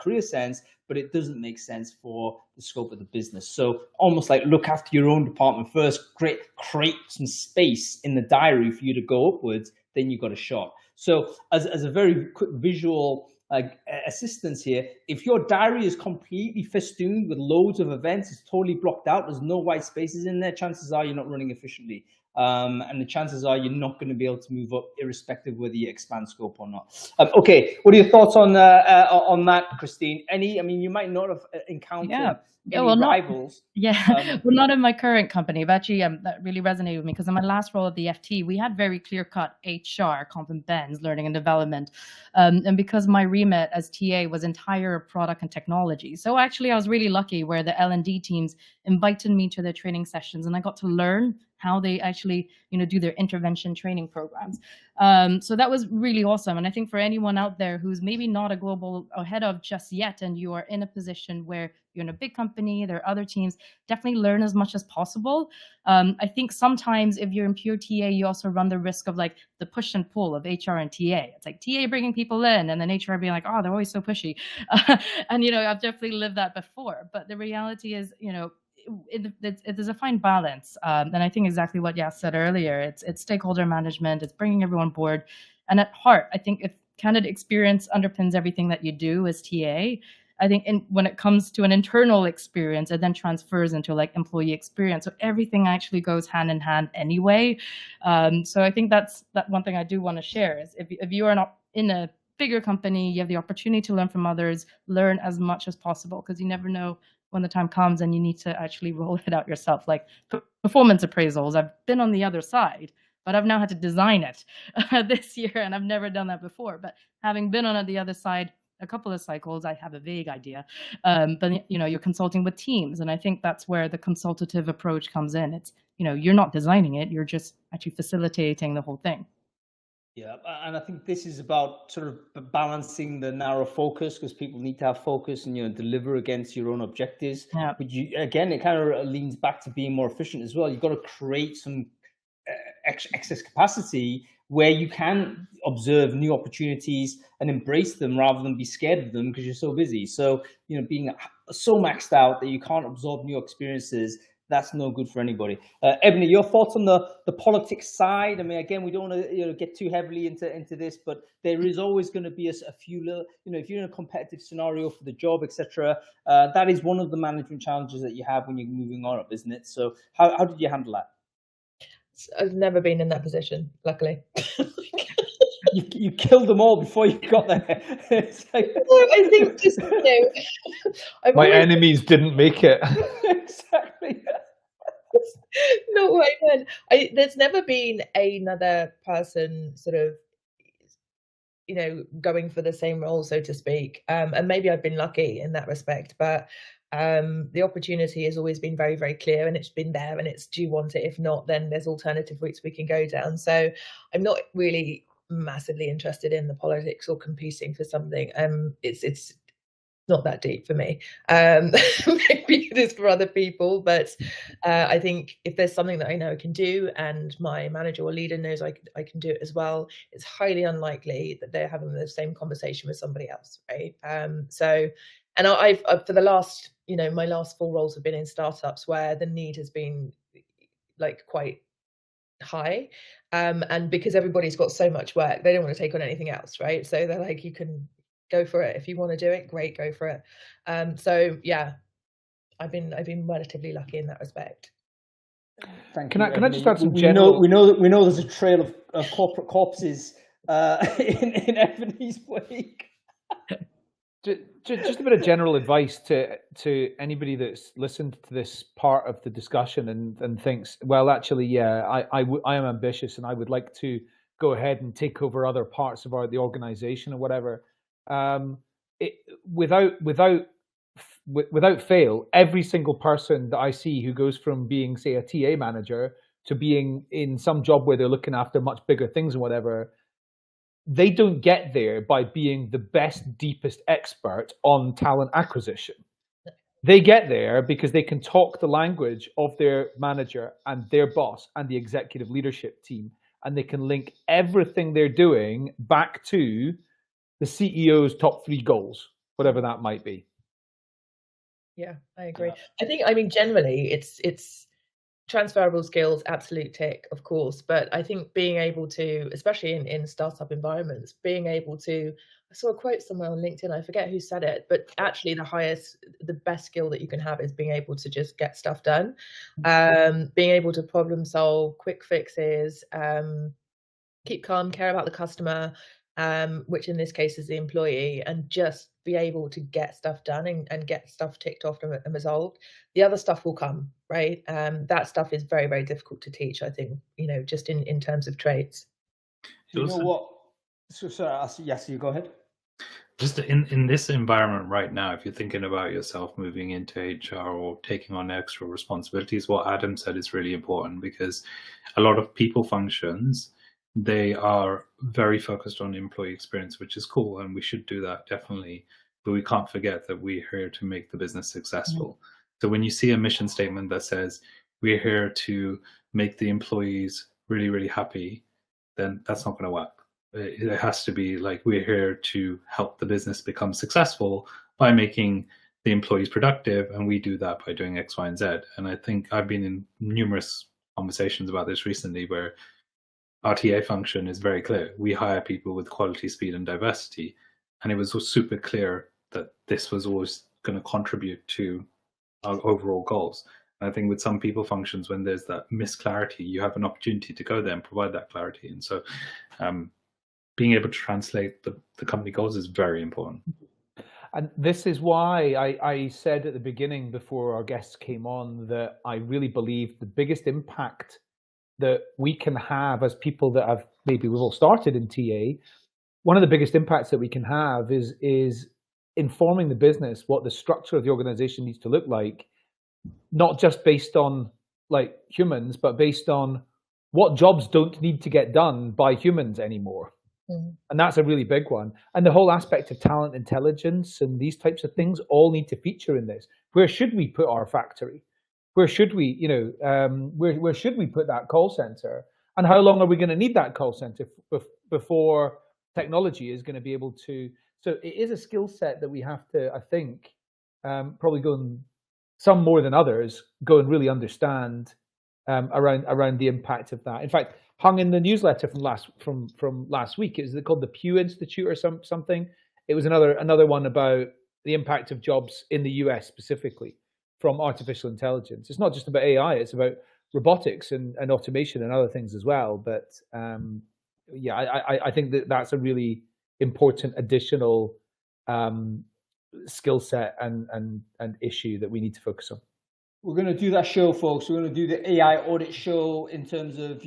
career sense, but it doesn't make sense for the scope of the business. So almost like look after your own department first, create some space in the diary for you to go upwards, then you got a shot. So as a very quick visual assistance here, if your diary is completely festooned with loads of events, it's totally blocked out, there's no white spaces in there, chances are you're not running efficiently. And the chances are you're not going to be able to move up, irrespective of whether you expand scope or not. Okay, what are your thoughts on that, Christine? I mean, you might not have encountered rivals. Well, not in my current company, but actually that really resonated with me, because in my last role at the FT, we had very clear-cut HR, comp and bens, learning and development. And because my remit as TA was entire product and technology, so actually I was really lucky where the L&D teams invited me to their training sessions, and I got to learn how they actually, do their intervention training programs. So that was really awesome. And I think for anyone out there who's maybe not a global head of just yet, and you are in a position where you're in a big company, there are other teams, definitely learn as much as possible. I think sometimes if you're in pure TA, you also run the risk of like the push and pull of HR and TA. It's like TA bringing people in, and then HR being like, oh, they're always so pushy. And, I've definitely lived that before. But the reality is, there's a fine balance. And I think exactly what Yas said earlier, it's stakeholder management, it's bringing everyone on board. And at heart, I think if candidate experience underpins everything that you do as TA, I think when it comes to an internal experience, it then transfers into like employee experience. So everything actually goes hand in hand anyway. So I think that's that one thing I do want to share is if you are not in a bigger company, you have the opportunity to learn from others, learn as much as possible, because you never know when the time comes and you need to actually roll it out yourself. Like performance appraisals, I've been on the other side, but I've now had to design it this year, and I've never done that before. But having been on the other side a couple of cycles, I have a vague idea. But you're consulting with teams, and I think that's where the consultative approach comes in. It's you're not designing it, you're just actually facilitating the whole thing. Yeah, and I think this is about sort of balancing the narrow focus, because people need to have focus and deliver against your own objectives. Yeah. But again, it kind of leans back to being more efficient as well. You've got to create some excess capacity where you can observe new opportunities and embrace them rather than be scared of them because you're so busy. So being so maxed out that you can't absorb new experiences, that's no good for anybody. Ebony, your thoughts on the politics side? I mean, again, we don't want to get too heavily into this, but there is always going to be a few little, if you're in a competitive scenario for the job, etc. That is one of the management challenges that you have when you're moving on up, isn't it? So how did you handle that? I've never been in that position, luckily. You killed them all before you got there. I think just my enemies didn't make it. Exactly. Not what I meant. There's never been another person sort of going for the same role, so to speak. And maybe I've been lucky in that respect, but the opportunity has always been very, very clear, and it's been there, and it's, do you want it? If not, then there's alternative routes we can go down. So I'm not really massively interested in the politics or competing for something. It's not that deep for me. Maybe it is for other people, but I think if there's something that I know I can do and my manager or leader knows I can do it as well, it's highly unlikely that they're having the same conversation with somebody else, right? And I've for the last, my last 4 roles have been in startups where the need has been like quite high. And because everybody's got so much work, they don't want to take on anything else, right? So they're like, you can go for it. If you want to do it, great, go for it. So yeah, I've been relatively lucky in that respect. Thank you. Can I just start some general? We know there's a trail of corporate corpses in Ebony's wake. Just a bit of general advice to anybody that's listened to this part of the discussion and thinks, well, actually, yeah, I am ambitious and I would like to go ahead and take over other parts of the organization or whatever. Without fail, every single person that I see who goes from being, say, a TA manager to being in some job where they're looking after much bigger things and whatever, they don't get there by being the best, deepest expert on talent acquisition. They get there because they can talk the language of their manager and their boss and the executive leadership team, and they can link everything they're doing back to the CEO's top 3 goals, whatever that might be. Yeah, I agree. I mean, generally, it's transferable skills, absolute tick, of course. But I think being able to, especially in startup environments, being able to, I saw a quote somewhere on LinkedIn, I forget who said it, but actually the best skill that you can have is being able to just get stuff done, being able to problem solve, quick fixes, keep calm, care about the customer, which in this case is the employee, and just be able to get stuff done and get stuff ticked off and resolved. The other stuff will come, right? That stuff is very, very difficult to teach, I think, just in terms of traits. You know what? So yes, you go ahead. Just in this environment right now, if you're thinking about yourself moving into HR or taking on extra responsibilities, what Adam said is really important, because a lot of people functions, they are very focused on employee experience, which is cool, and we should do that definitely. But we can't forget that we're here to make the business successful. So when you see a mission statement that says we're here to make the employees really, really happy, then that's not going to work. It has to be like, we're here to help the business become successful by making the employees productive, and we do that by doing X, Y, and Z. And I think I've been in numerous conversations about this recently, where our TA function is very clear. We hire people with quality, speed, and diversity. And it was super clear that this was always going to contribute to our overall goals. And I think with some people functions, when there's that misclarity, you have an opportunity to go there and provide that clarity. And so being able to translate the company goals is very important. And this is why I said at the beginning, before our guests came on, that I really believe the biggest impact that we can have as people that have, maybe we've all started in TA, one of the biggest impacts that we can have is informing the business what the structure of the organization needs to look like, not just based on like humans, but based on what jobs don't need to get done by humans anymore. And that's a really big one. And the whole aspect of talent intelligence and these types of things all need to feature in this. Where should we put our factory? Where should we, where should we put that call center? And how long are we going to need that call center before technology is going to be able to? So it is a skill set that we have to, I think, probably go and, some more than others, go and really understand around the impact of that. In fact, hung in the newsletter from last week, is it called the Pew Institute or something? It was another one about the impact of jobs in the US specifically from artificial intelligence. It's not just about AI, it's about robotics and automation and other things as well. But I think that's a really important additional skill set and issue that we need to focus on. We're going to do that show, folks. We're going to do the AI audit show in terms of,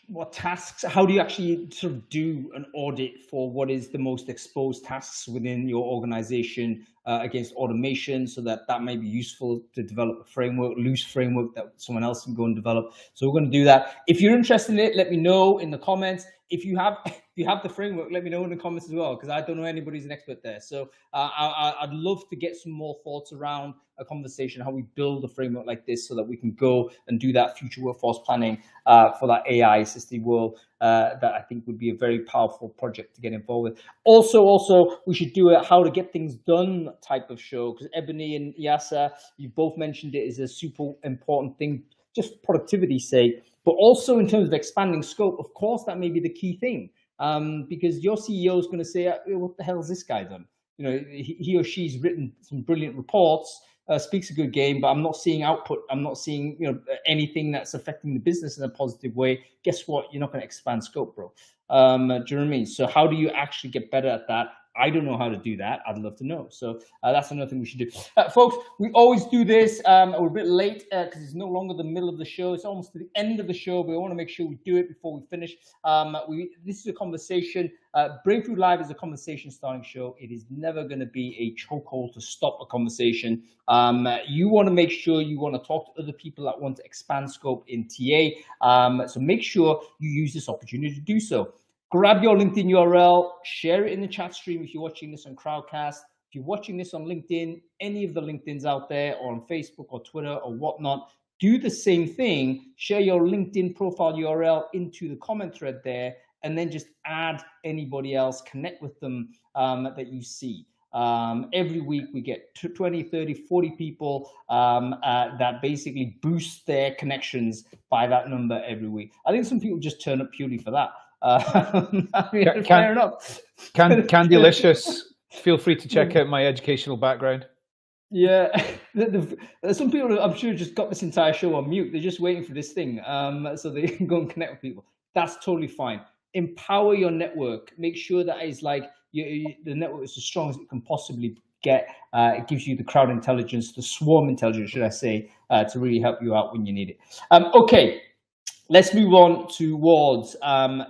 what tasks, how do you actually sort of do an audit for what is the most exposed tasks within your organization against automation, so that may be useful to develop a framework, loose framework that someone else can go and develop. So we're going to do that. If you're interested in it, let me know in the comments. If you have the framework, let me know in the comments as well, because I don't know anybody's an expert there. So I'd love to get some more thoughts around a conversation, how we build a framework like this so that we can go and do that future workforce planning for that AI assisted world. That I think would be a very powerful project to get involved with. Also, we should do a how to get things done type of show, because Ebony and Yasser, you both mentioned it is a super important thing, just for productivity's sake, but also in terms of expanding scope. Of course, that may be the key thing, because your CEO is going to say, what the hell has this guy done? He or she's written some brilliant reports, speaks a good game, but I'm not seeing output. I'm not seeing anything that's affecting the business in a positive way. Guess what? You're not going to expand scope, bro. Do you know what I mean? So how do you actually get better at that? I don't know how to do that. I'd love to know. So that's another thing we should do. Folks, we always do this. We're a bit late because it's no longer the middle of the show. It's almost to the end of the show, but we want to make sure we do it before we finish. This is a conversation. Brainfood Live is a conversation starting show. It is never going to be a chokehold to stop a conversation. You want to make sure you want to talk to other people that want to expand scope in TA. So make sure you use this opportunity to do so. Grab your LinkedIn URL, share it in the chat stream if you're watching this on Crowdcast. If you're watching this on LinkedIn, any of the LinkedIns out there, or on Facebook or Twitter or whatnot, do the same thing. Share your LinkedIn profile URL into the comment thread there, and then just add anybody else, connect with them that you see. Every week we get 20, 30, 40 people that basically boost their connections by that number every week. I think some people just turn up purely for that. I mean, fair enough. Candylicious, feel free to check out my educational background. Yeah, some people I'm sure just got this entire show on mute. They're just waiting for this thing so they can go and connect with people. That's totally fine. Empower your network. Make sure that is like the network is as strong as it can possibly get. It gives you the crowd intelligence, the swarm intelligence, should I say, to really help you out when you need it. Okay. Let's move on towards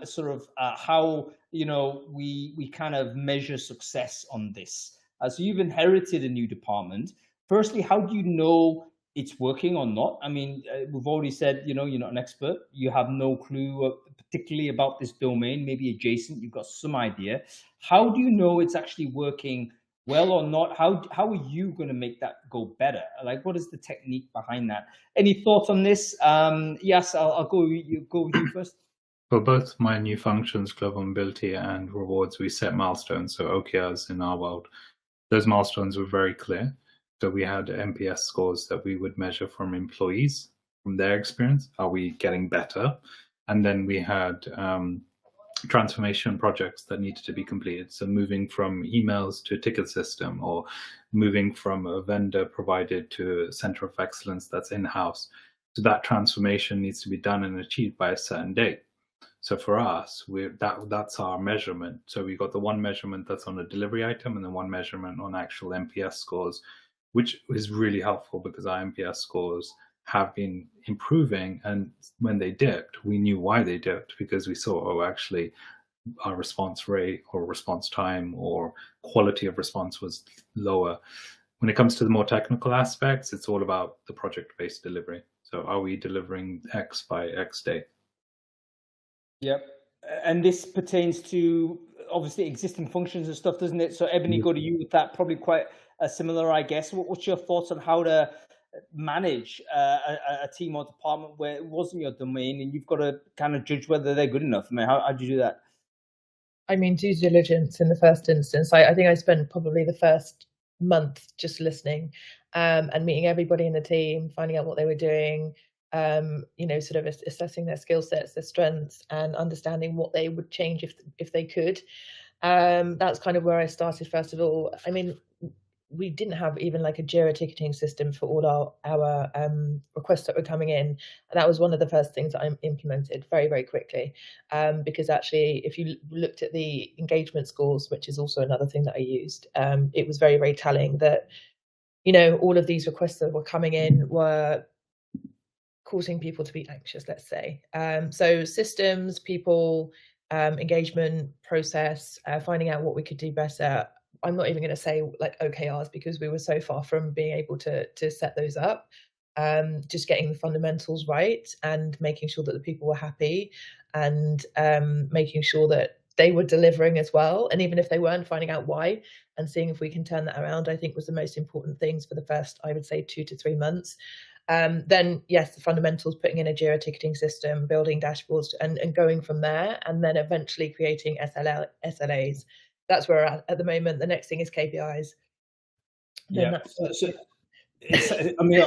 sort of how we kind of measure success on this. So you've inherited a new department. Firstly, how do you know it's working or not? I mean, we've already said you're not an expert. You have no clue particularly about this domain. Maybe adjacent. You've got some idea. How do you know it's actually working well or not? How are you going to make that go better? Like, what is the technique behind that? Any thoughts on this? Yes, I'll go with you first. For both my new functions, global mobility and rewards, we set milestones, so OKRs in our world. Those milestones were very clear. So we had NPS scores that we would measure from employees, from their experience. Are we getting better? And then we had transformation projects that needed to be completed. So moving from emails to a ticket system, or moving from a vendor provided to a center of excellence that's in-house. So that transformation needs to be done and achieved by a certain date. So for us, that's our measurement. So we got the one measurement that's on a delivery item and the one measurement on actual NPS scores, which is really helpful because our NPS scores have been improving, and when they dipped, we knew why they dipped, because we saw, actually our response rate or response time or quality of response was lower. When it comes to the more technical aspects, it's all about the project-based delivery. So are we delivering X by X date? Yep. And this pertains to obviously existing functions and stuff, doesn't it? So Ebony, go to you with that, probably quite similar, I guess. What's your thoughts on how to manage a team or department where it wasn't your domain and you've got to kind of judge whether they're good enough? I mean, how do you do that? I mean, due diligence in the first instance. I think I spent probably the first month just listening and meeting everybody in the team, finding out what they were doing, sort of assessing their skill sets, their strengths, and understanding what they would change if they could. That's kind of where I started first of all. I mean, we didn't have even like a Jira ticketing system for all our requests that were coming in. And that was one of the first things that I implemented very, very quickly. Because actually, if you looked at the engagement scores, which is also another thing that I used, it was very, very telling that, all of these requests that were coming in were causing people to be anxious, let's say. So systems, people, engagement, process, finding out what we could do better. I'm not even going to say like OKRs because we were so far from being able to set those up. Just getting the fundamentals right and making sure that the people were happy and making sure that they were delivering as well. And even if they weren't, finding out why and seeing if we can turn that around, I think was the most important things for the first, I would say, 2 to 3 months. Then, yes, the fundamentals, putting in a Jira ticketing system, building dashboards and going from there, and then eventually creating SLAs. That's where we're at the moment. The next thing is KPIs. Yeah. I mean,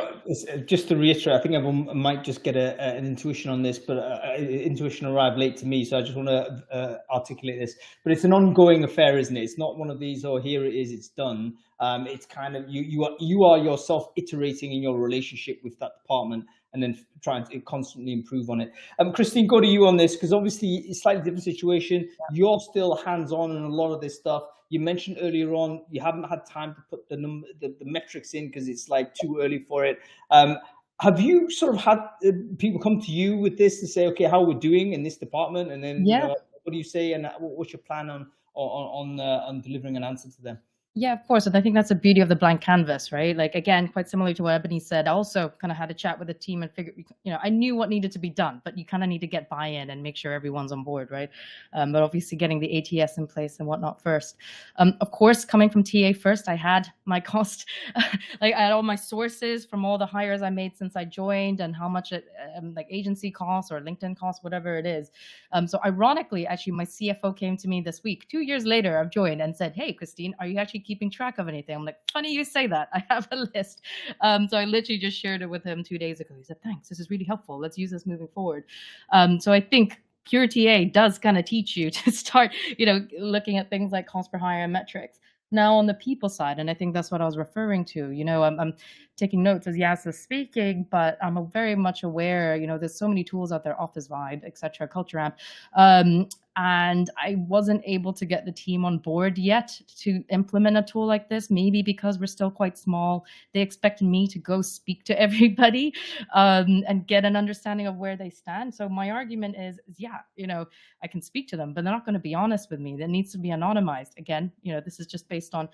just to reiterate, I think everyone might just get an intuition on this, but intuition arrived late to me, so I just want to articulate this. But it's an ongoing affair, isn't it? It's not one of these, oh, here it is, it's done. It's kind of you are yourself iterating in your relationship with that department. and then trying to constantly improve on it. Christine, go to you on this, because obviously it's a slightly different situation. You're still hands-on in a lot of this stuff. You mentioned earlier on you haven't had time to put the metrics in because it's like too early for it. Have you sort of had people come to you with this to say, okay, how we're doing in this department, and then Yeah. what do you say, and what's your plan on delivering an answer to them? Yeah, of course. And I think that's the beauty of the blank canvas, right? Like, again, quite similar to what Ebony said, I also kind of had a chat with the team and figured, I knew what needed to be done, but you kind of need to get buy-in and make sure everyone's on board, right? But obviously getting the ATS in place and whatnot first. Of course, coming from TA first, I had my cost, like I had all my sources from all the hires I made since I joined and how much it, like agency costs or LinkedIn costs, whatever it is. So ironically, actually, my CFO came to me this week, 2 years later, I've joined, and said, hey, Christine, are you actually keeping track of anything? I'm like, funny you say that. I have a list. So I literally just shared it with him 2 days ago. He said, thanks, this is really helpful. Let's use this moving forward. So I think pure TA does kind of teach you to start, looking at things like cost per hire and metrics. Now on the people side, and I think that's what I was referring to, I'm taking notes as Yas is speaking, but I'm very much aware, there's so many tools out there, Office Vibe, etc., Culture Amp, and I wasn't able to get the team on board yet to implement a tool like this, maybe because we're still quite small. They expected me to go speak to everybody and get an understanding of where they stand. So my argument is yeah, I can speak to them, but they're not going to be honest with me. That needs to be anonymized. Again, this is just based on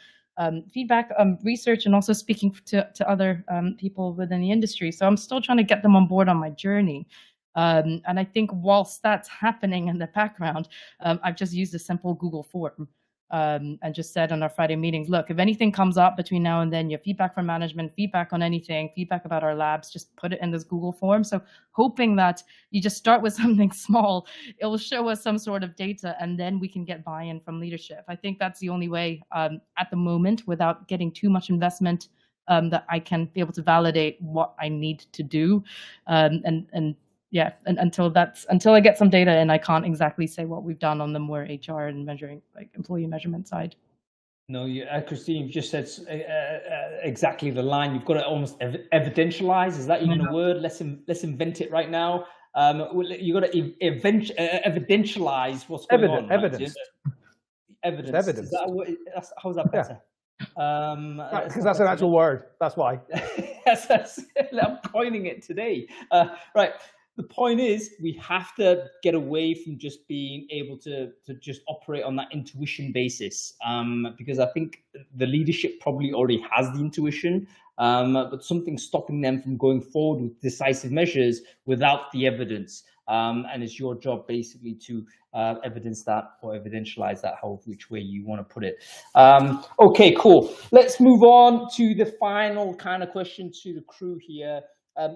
feedback, research, and also speaking to other people within the industry. So I'm still trying to get them on board on my journey. And I think whilst that's happening in the background, I've just used a simple Google form and just said on our Friday meetings, look, if anything comes up between now and then, your feedback from management, feedback on anything, feedback about our labs, just put it in this Google form. So hoping that you just start with something small, it will show us some sort of data, and then we can get buy-in from leadership. I think that's the only way at the moment, without getting too much investment, that I can be able to validate what I need to do. Yeah, and until I get some data, and I can't exactly say what we've done on the more HR and measuring, like employee measurement side. No, Christine, you've just said exactly the line. You've got to almost evidentialize. Is that even a word? Let's invent it right now. You got to evidentialize what's going on. Evidence. Evidence. Evidence. How is that better? Because that's an actual word. That's why. Yes, I'm coining it today. Right. The point is, we have to get away from just being able to just operate on that intuition basis, because I think the leadership probably already has the intuition, but something's stopping them from going forward with decisive measures without the evidence. And it's your job basically to evidence that or evidentialize that, which way you want to put it. Okay, cool. Let's move on to the final kind of question to the crew here.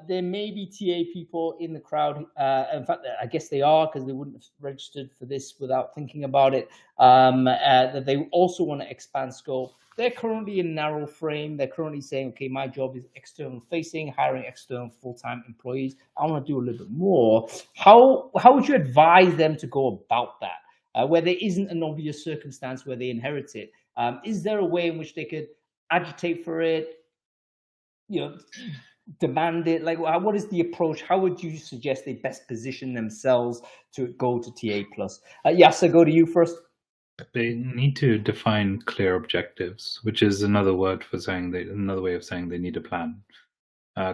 There may be TA people in the crowd. In fact, I guess they are, because they wouldn't have registered for this without thinking about it, that they also want to expand scope. They're currently in narrow frame. They're currently saying, okay, my job is external facing, hiring external full-time employees. I want to do a little bit more. How would you advise them to go about that, where there isn't an obvious circumstance where they inherit it? Is there a way in which they could agitate for it, demand it? Like, what is the approach? How would you suggest they best position themselves to go to TA plus? Yasa, go to you first. They need to define clear objectives, which is another way of saying they need a plan.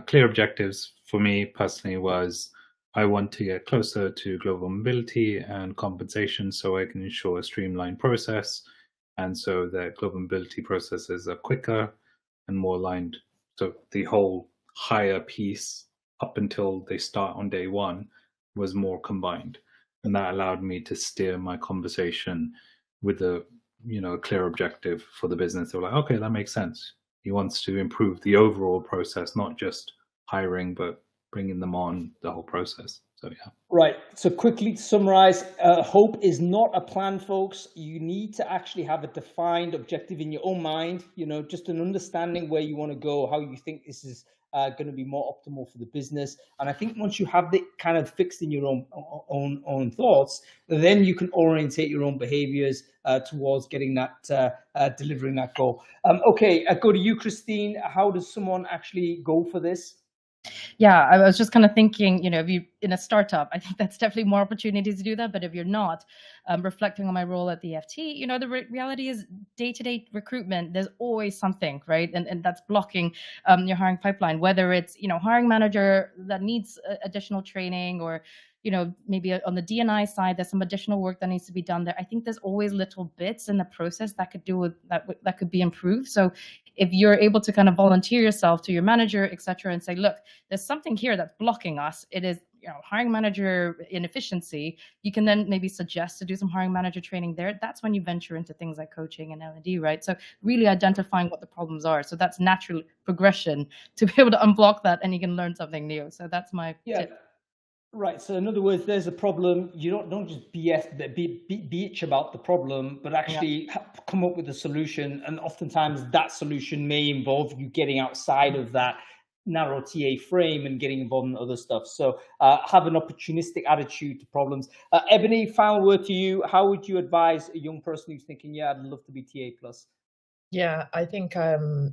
Clear objectives for me personally was, I want to get closer to global mobility and compensation so I can ensure a streamlined process, and so that global mobility processes are quicker and more aligned. So the whole hire piece up until they start on day one was more combined, and that allowed me to steer my conversation with a clear objective for the business. They were like, okay, that makes sense. He wants to improve the overall process, not just hiring, but bringing them on the whole process. So yeah. Right. So quickly to summarize, hope is not a plan, folks. You need to actually have a defined objective in your own mind, just an understanding where you want to go, how you think this is going to be more optimal for the business. And I think once you have it kind of fixed in your own thoughts, then you can orientate your own behaviors towards getting that, delivering that goal. Okay, I go to you, Christine. How does someone actually go for this? Yeah, I was just kind of thinking, if you in a startup, I think that's definitely more opportunities to do that. But if you're not, reflecting on my role at the FT, the reality is day-to-day recruitment, there's always something, right? And that's blocking your hiring pipeline, whether it's, hiring manager that needs additional training, or maybe on the D&I side, there's some additional work that needs to be done there. I think there's always little bits in the process that could do with that could be improved. So if you're able to kind of volunteer yourself to your manager, et cetera, and say, look, there's something here that's blocking us. It is, hiring manager inefficiency. You can then maybe suggest to do some hiring manager training there. That's when you venture into things like coaching and L&D, right? So really identifying what the problems are. So that's natural progression to be able to unblock that, and you can learn something new. So that's my tip. Right. So in other words, there's a problem. You don't just bitch about the problem, but actually come up with a solution. And oftentimes that solution may involve you getting outside of that narrow TA frame and getting involved in other stuff. So have an opportunistic attitude to problems. Ebony, final word to you. How would you advise a young person who's thinking, I'd love to be TA plus? Yeah, I think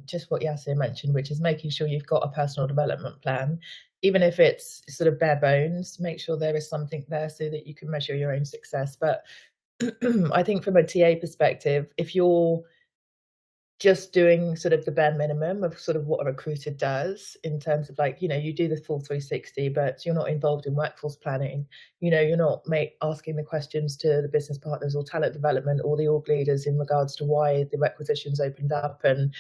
just what Yasir mentioned, which is making sure you've got a personal development plan. Even if it's sort of bare bones, make sure there is something there so that you can measure your own success. But I think from a TA perspective, if you're just doing sort of the bare minimum of sort of what a recruiter does in terms of you do the full 360, but you're not involved in workforce planning. You're not asking the questions to the business partners or talent development or the org leaders in regards to why the requisitions opened up, and,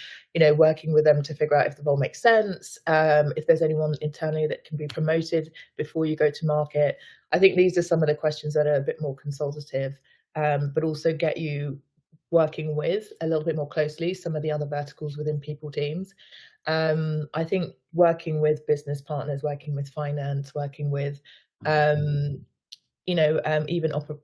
working with them to figure out if the role makes sense, if there's anyone internally that can be promoted before you go to market. I think these are some of the questions that are a bit more consultative, but also get you working with a little bit more closely some of the other verticals within people teams. I think working with business partners, working with finance, working with, even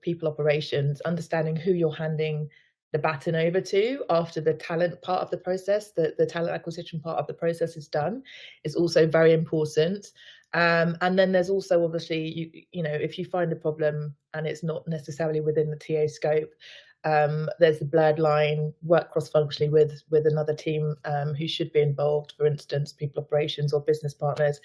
people operations, understanding who you're handing the baton over to after the talent part of the process, the talent acquisition part of the process is done, is also very important. And then there's also obviously, if you find a problem and it's not necessarily within the TA scope, there's the blurred line, work cross-functionally with another team who should be involved, for instance, people operations or business partners,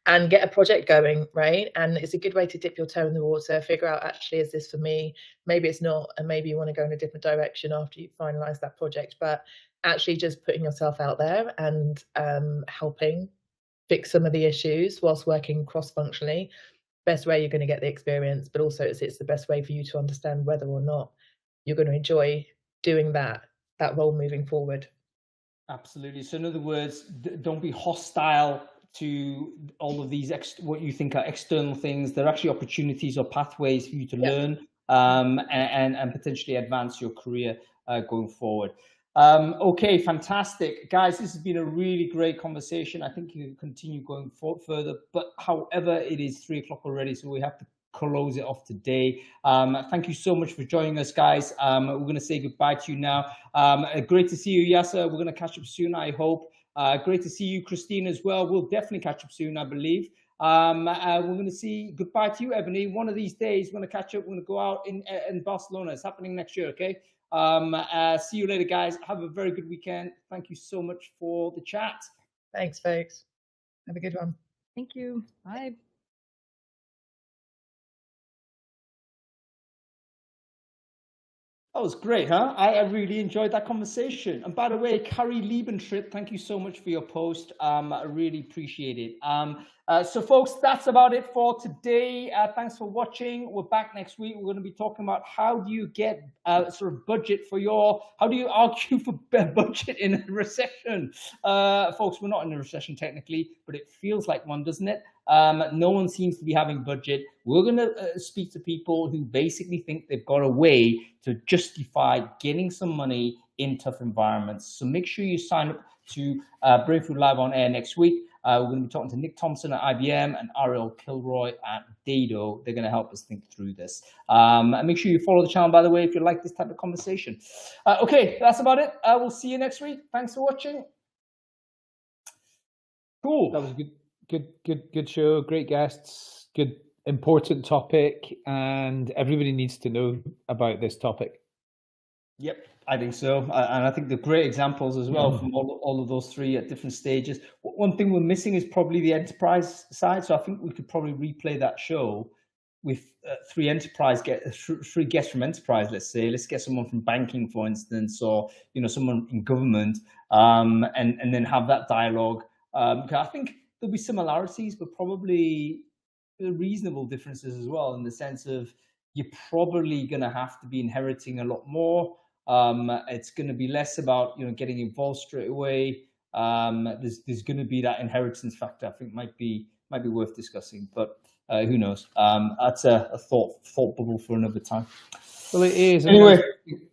and get a project going, right? And it's a good way to dip your toe in the water, figure out, actually, is this for me? Maybe it's not, and maybe you want to go in a different direction after you finalize that project. But actually just putting yourself out there and helping fix some of the issues whilst working cross-functionally, best way you're going to get the experience, but also it's the best way for you to understand whether or not you're going to enjoy doing that role moving forward. Absolutely. So in other words, don't be hostile to all of these what you think are external things. They're actually opportunities or pathways for you to learn and potentially advance your career going forward. Okay, fantastic. Guys, this has been a really great conversation. I think you can continue going further, but however, it is 3 o'clock already, so we have to close it off today. Thank you so much for joining us, guys. We're going to say goodbye to you now. Great to see you, Yasser. We're going to catch up soon, I hope. Great to see you, Christine, as well. We'll definitely catch up soon, I believe. We're going to see goodbye to you, Ebony. One of these days, we're going to catch up. We're going to go out in Barcelona. It's happening next year, okay? See you later, guys. Have a very good weekend. Thank you so much for the chat. Thanks, folks. Have a good one. Thank you. Bye. That was great, huh? I really enjoyed that conversation. And by the way, Carrie Liebentritt, thank you so much for your post. I really appreciate it. So folks, that's about it for today. Thanks for watching. We're back next week. We're going to be talking about how do you get sort of budget for how do you argue for budget in a recession? Folks, we're not in a recession technically, but it feels like one, doesn't it? No one seems to be having budget. We're going to speak to people who basically think they've got a way to justify getting some money in tough environments. So make sure you sign up to Brainfood Live on Air next week. We're going to be talking to Nick Thompson at IBM and Ariel Kilroy at Dado. They're going to help us think through this. And make sure you follow the channel, by the way, if you like this type of conversation. Okay, that's about it. We'll see you next week. Thanks for watching. Cool. That was a good show. Great guests. Good, important topic. And everybody needs to know about this topic. Yep. I think so, and I think the great examples as well from all of those three at different stages. One thing we're missing is probably the enterprise side. So I think we could probably replay that show with three guests from enterprise. Let's say, let's get someone from banking, for instance, or someone in government, and then have that dialogue. I think there'll be similarities, but probably reasonable differences as well, in the sense of you're probably going to have to be inheriting a lot more. It's going to be less about getting involved straight away. There's going to be that inheritance factor. I think might be worth discussing, but who knows? That's a thought bubble for another time. Well, it is. Anyway,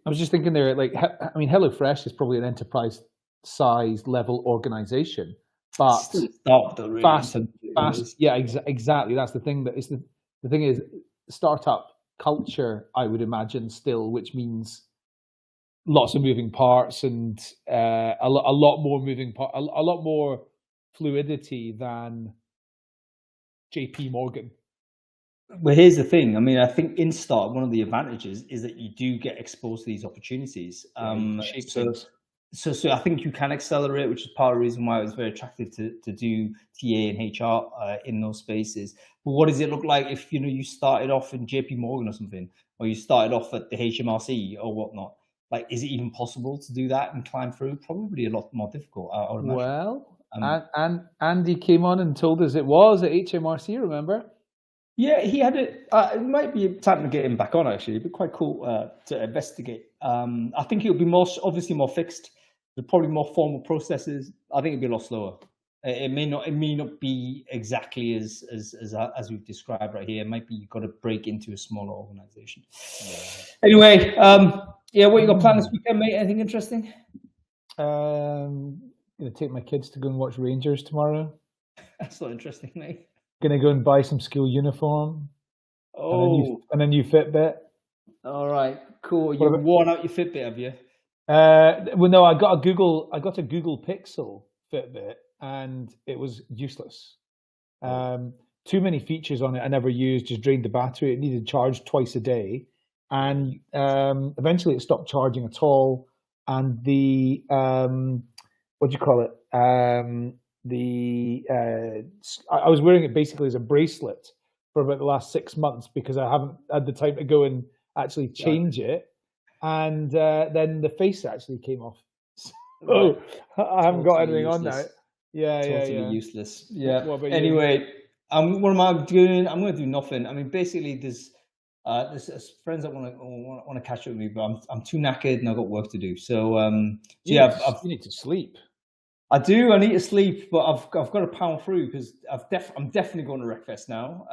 I was just thinking there. HelloFresh is probably an enterprise size level organization, but fast. Yeah, exactly. That's the thing. The thing is, startup culture, I would imagine, still, which means lots of moving parts and a lot more fluidity than JP Morgan. Well, here's the thing. I mean, I think in start, one of the advantages is that you do get exposed to these opportunities. So I think you can accelerate, which is part of the reason why it was very attractive to do TA and HR in those spaces. But what does it look like if you started off in JP Morgan or something, or you started off at the HMRC or whatnot? Like, is it even possible to do that and climb through? Probably a lot more difficult, I would imagine. Well, and Andy came on and told us it was at HMRC, remember? Yeah, he had it. It might be time to get him back on, actually. It'd be quite cool to investigate. I think it would be obviously more fixed. There's probably more formal processes. I think it'd be a lot slower. It may not be exactly as we've described right here. It might be you've got to break into a smaller organization. Yeah. Anyway, what you got planned this weekend, mate? Anything interesting? Gonna take my kids to go and watch Rangers tomorrow. That's not interesting, mate. Gonna go and buy some school uniform. Oh, and a new Fitbit. All right, cool. You've worn out your Fitbit, have you? Well, no, I got a Google Pixel Fitbit, and it was useless. Too many features on it I never used. Just drained the battery. It needed charged twice a day, and eventually it stopped charging at all. And the what do you call it? I was wearing it basically as a bracelet for about the last 6 months because I haven't had the time to go and actually change it. And then the face actually came off. So I haven't got anything on now. Yeah, totally useless. Yeah. Anyway, what am I doing? I'm going to do nothing. I mean, basically, there's friends that want to catch up with me, but I'm too knackered and I've got work to do. So you need to sleep. I do. I need to sleep, but I've got to pound through because I'm definitely going to Wreckfest now.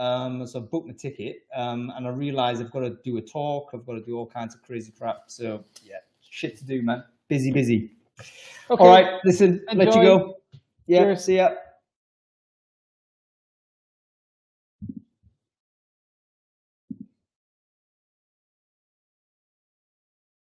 So I've booked my ticket, and I realise I've got to do a talk. I've got to do all kinds of crazy crap. So yeah, shit to do, man. Busy. Okay. All right, listen. Enjoy. Let you go. Yeah. Cheers. See ya.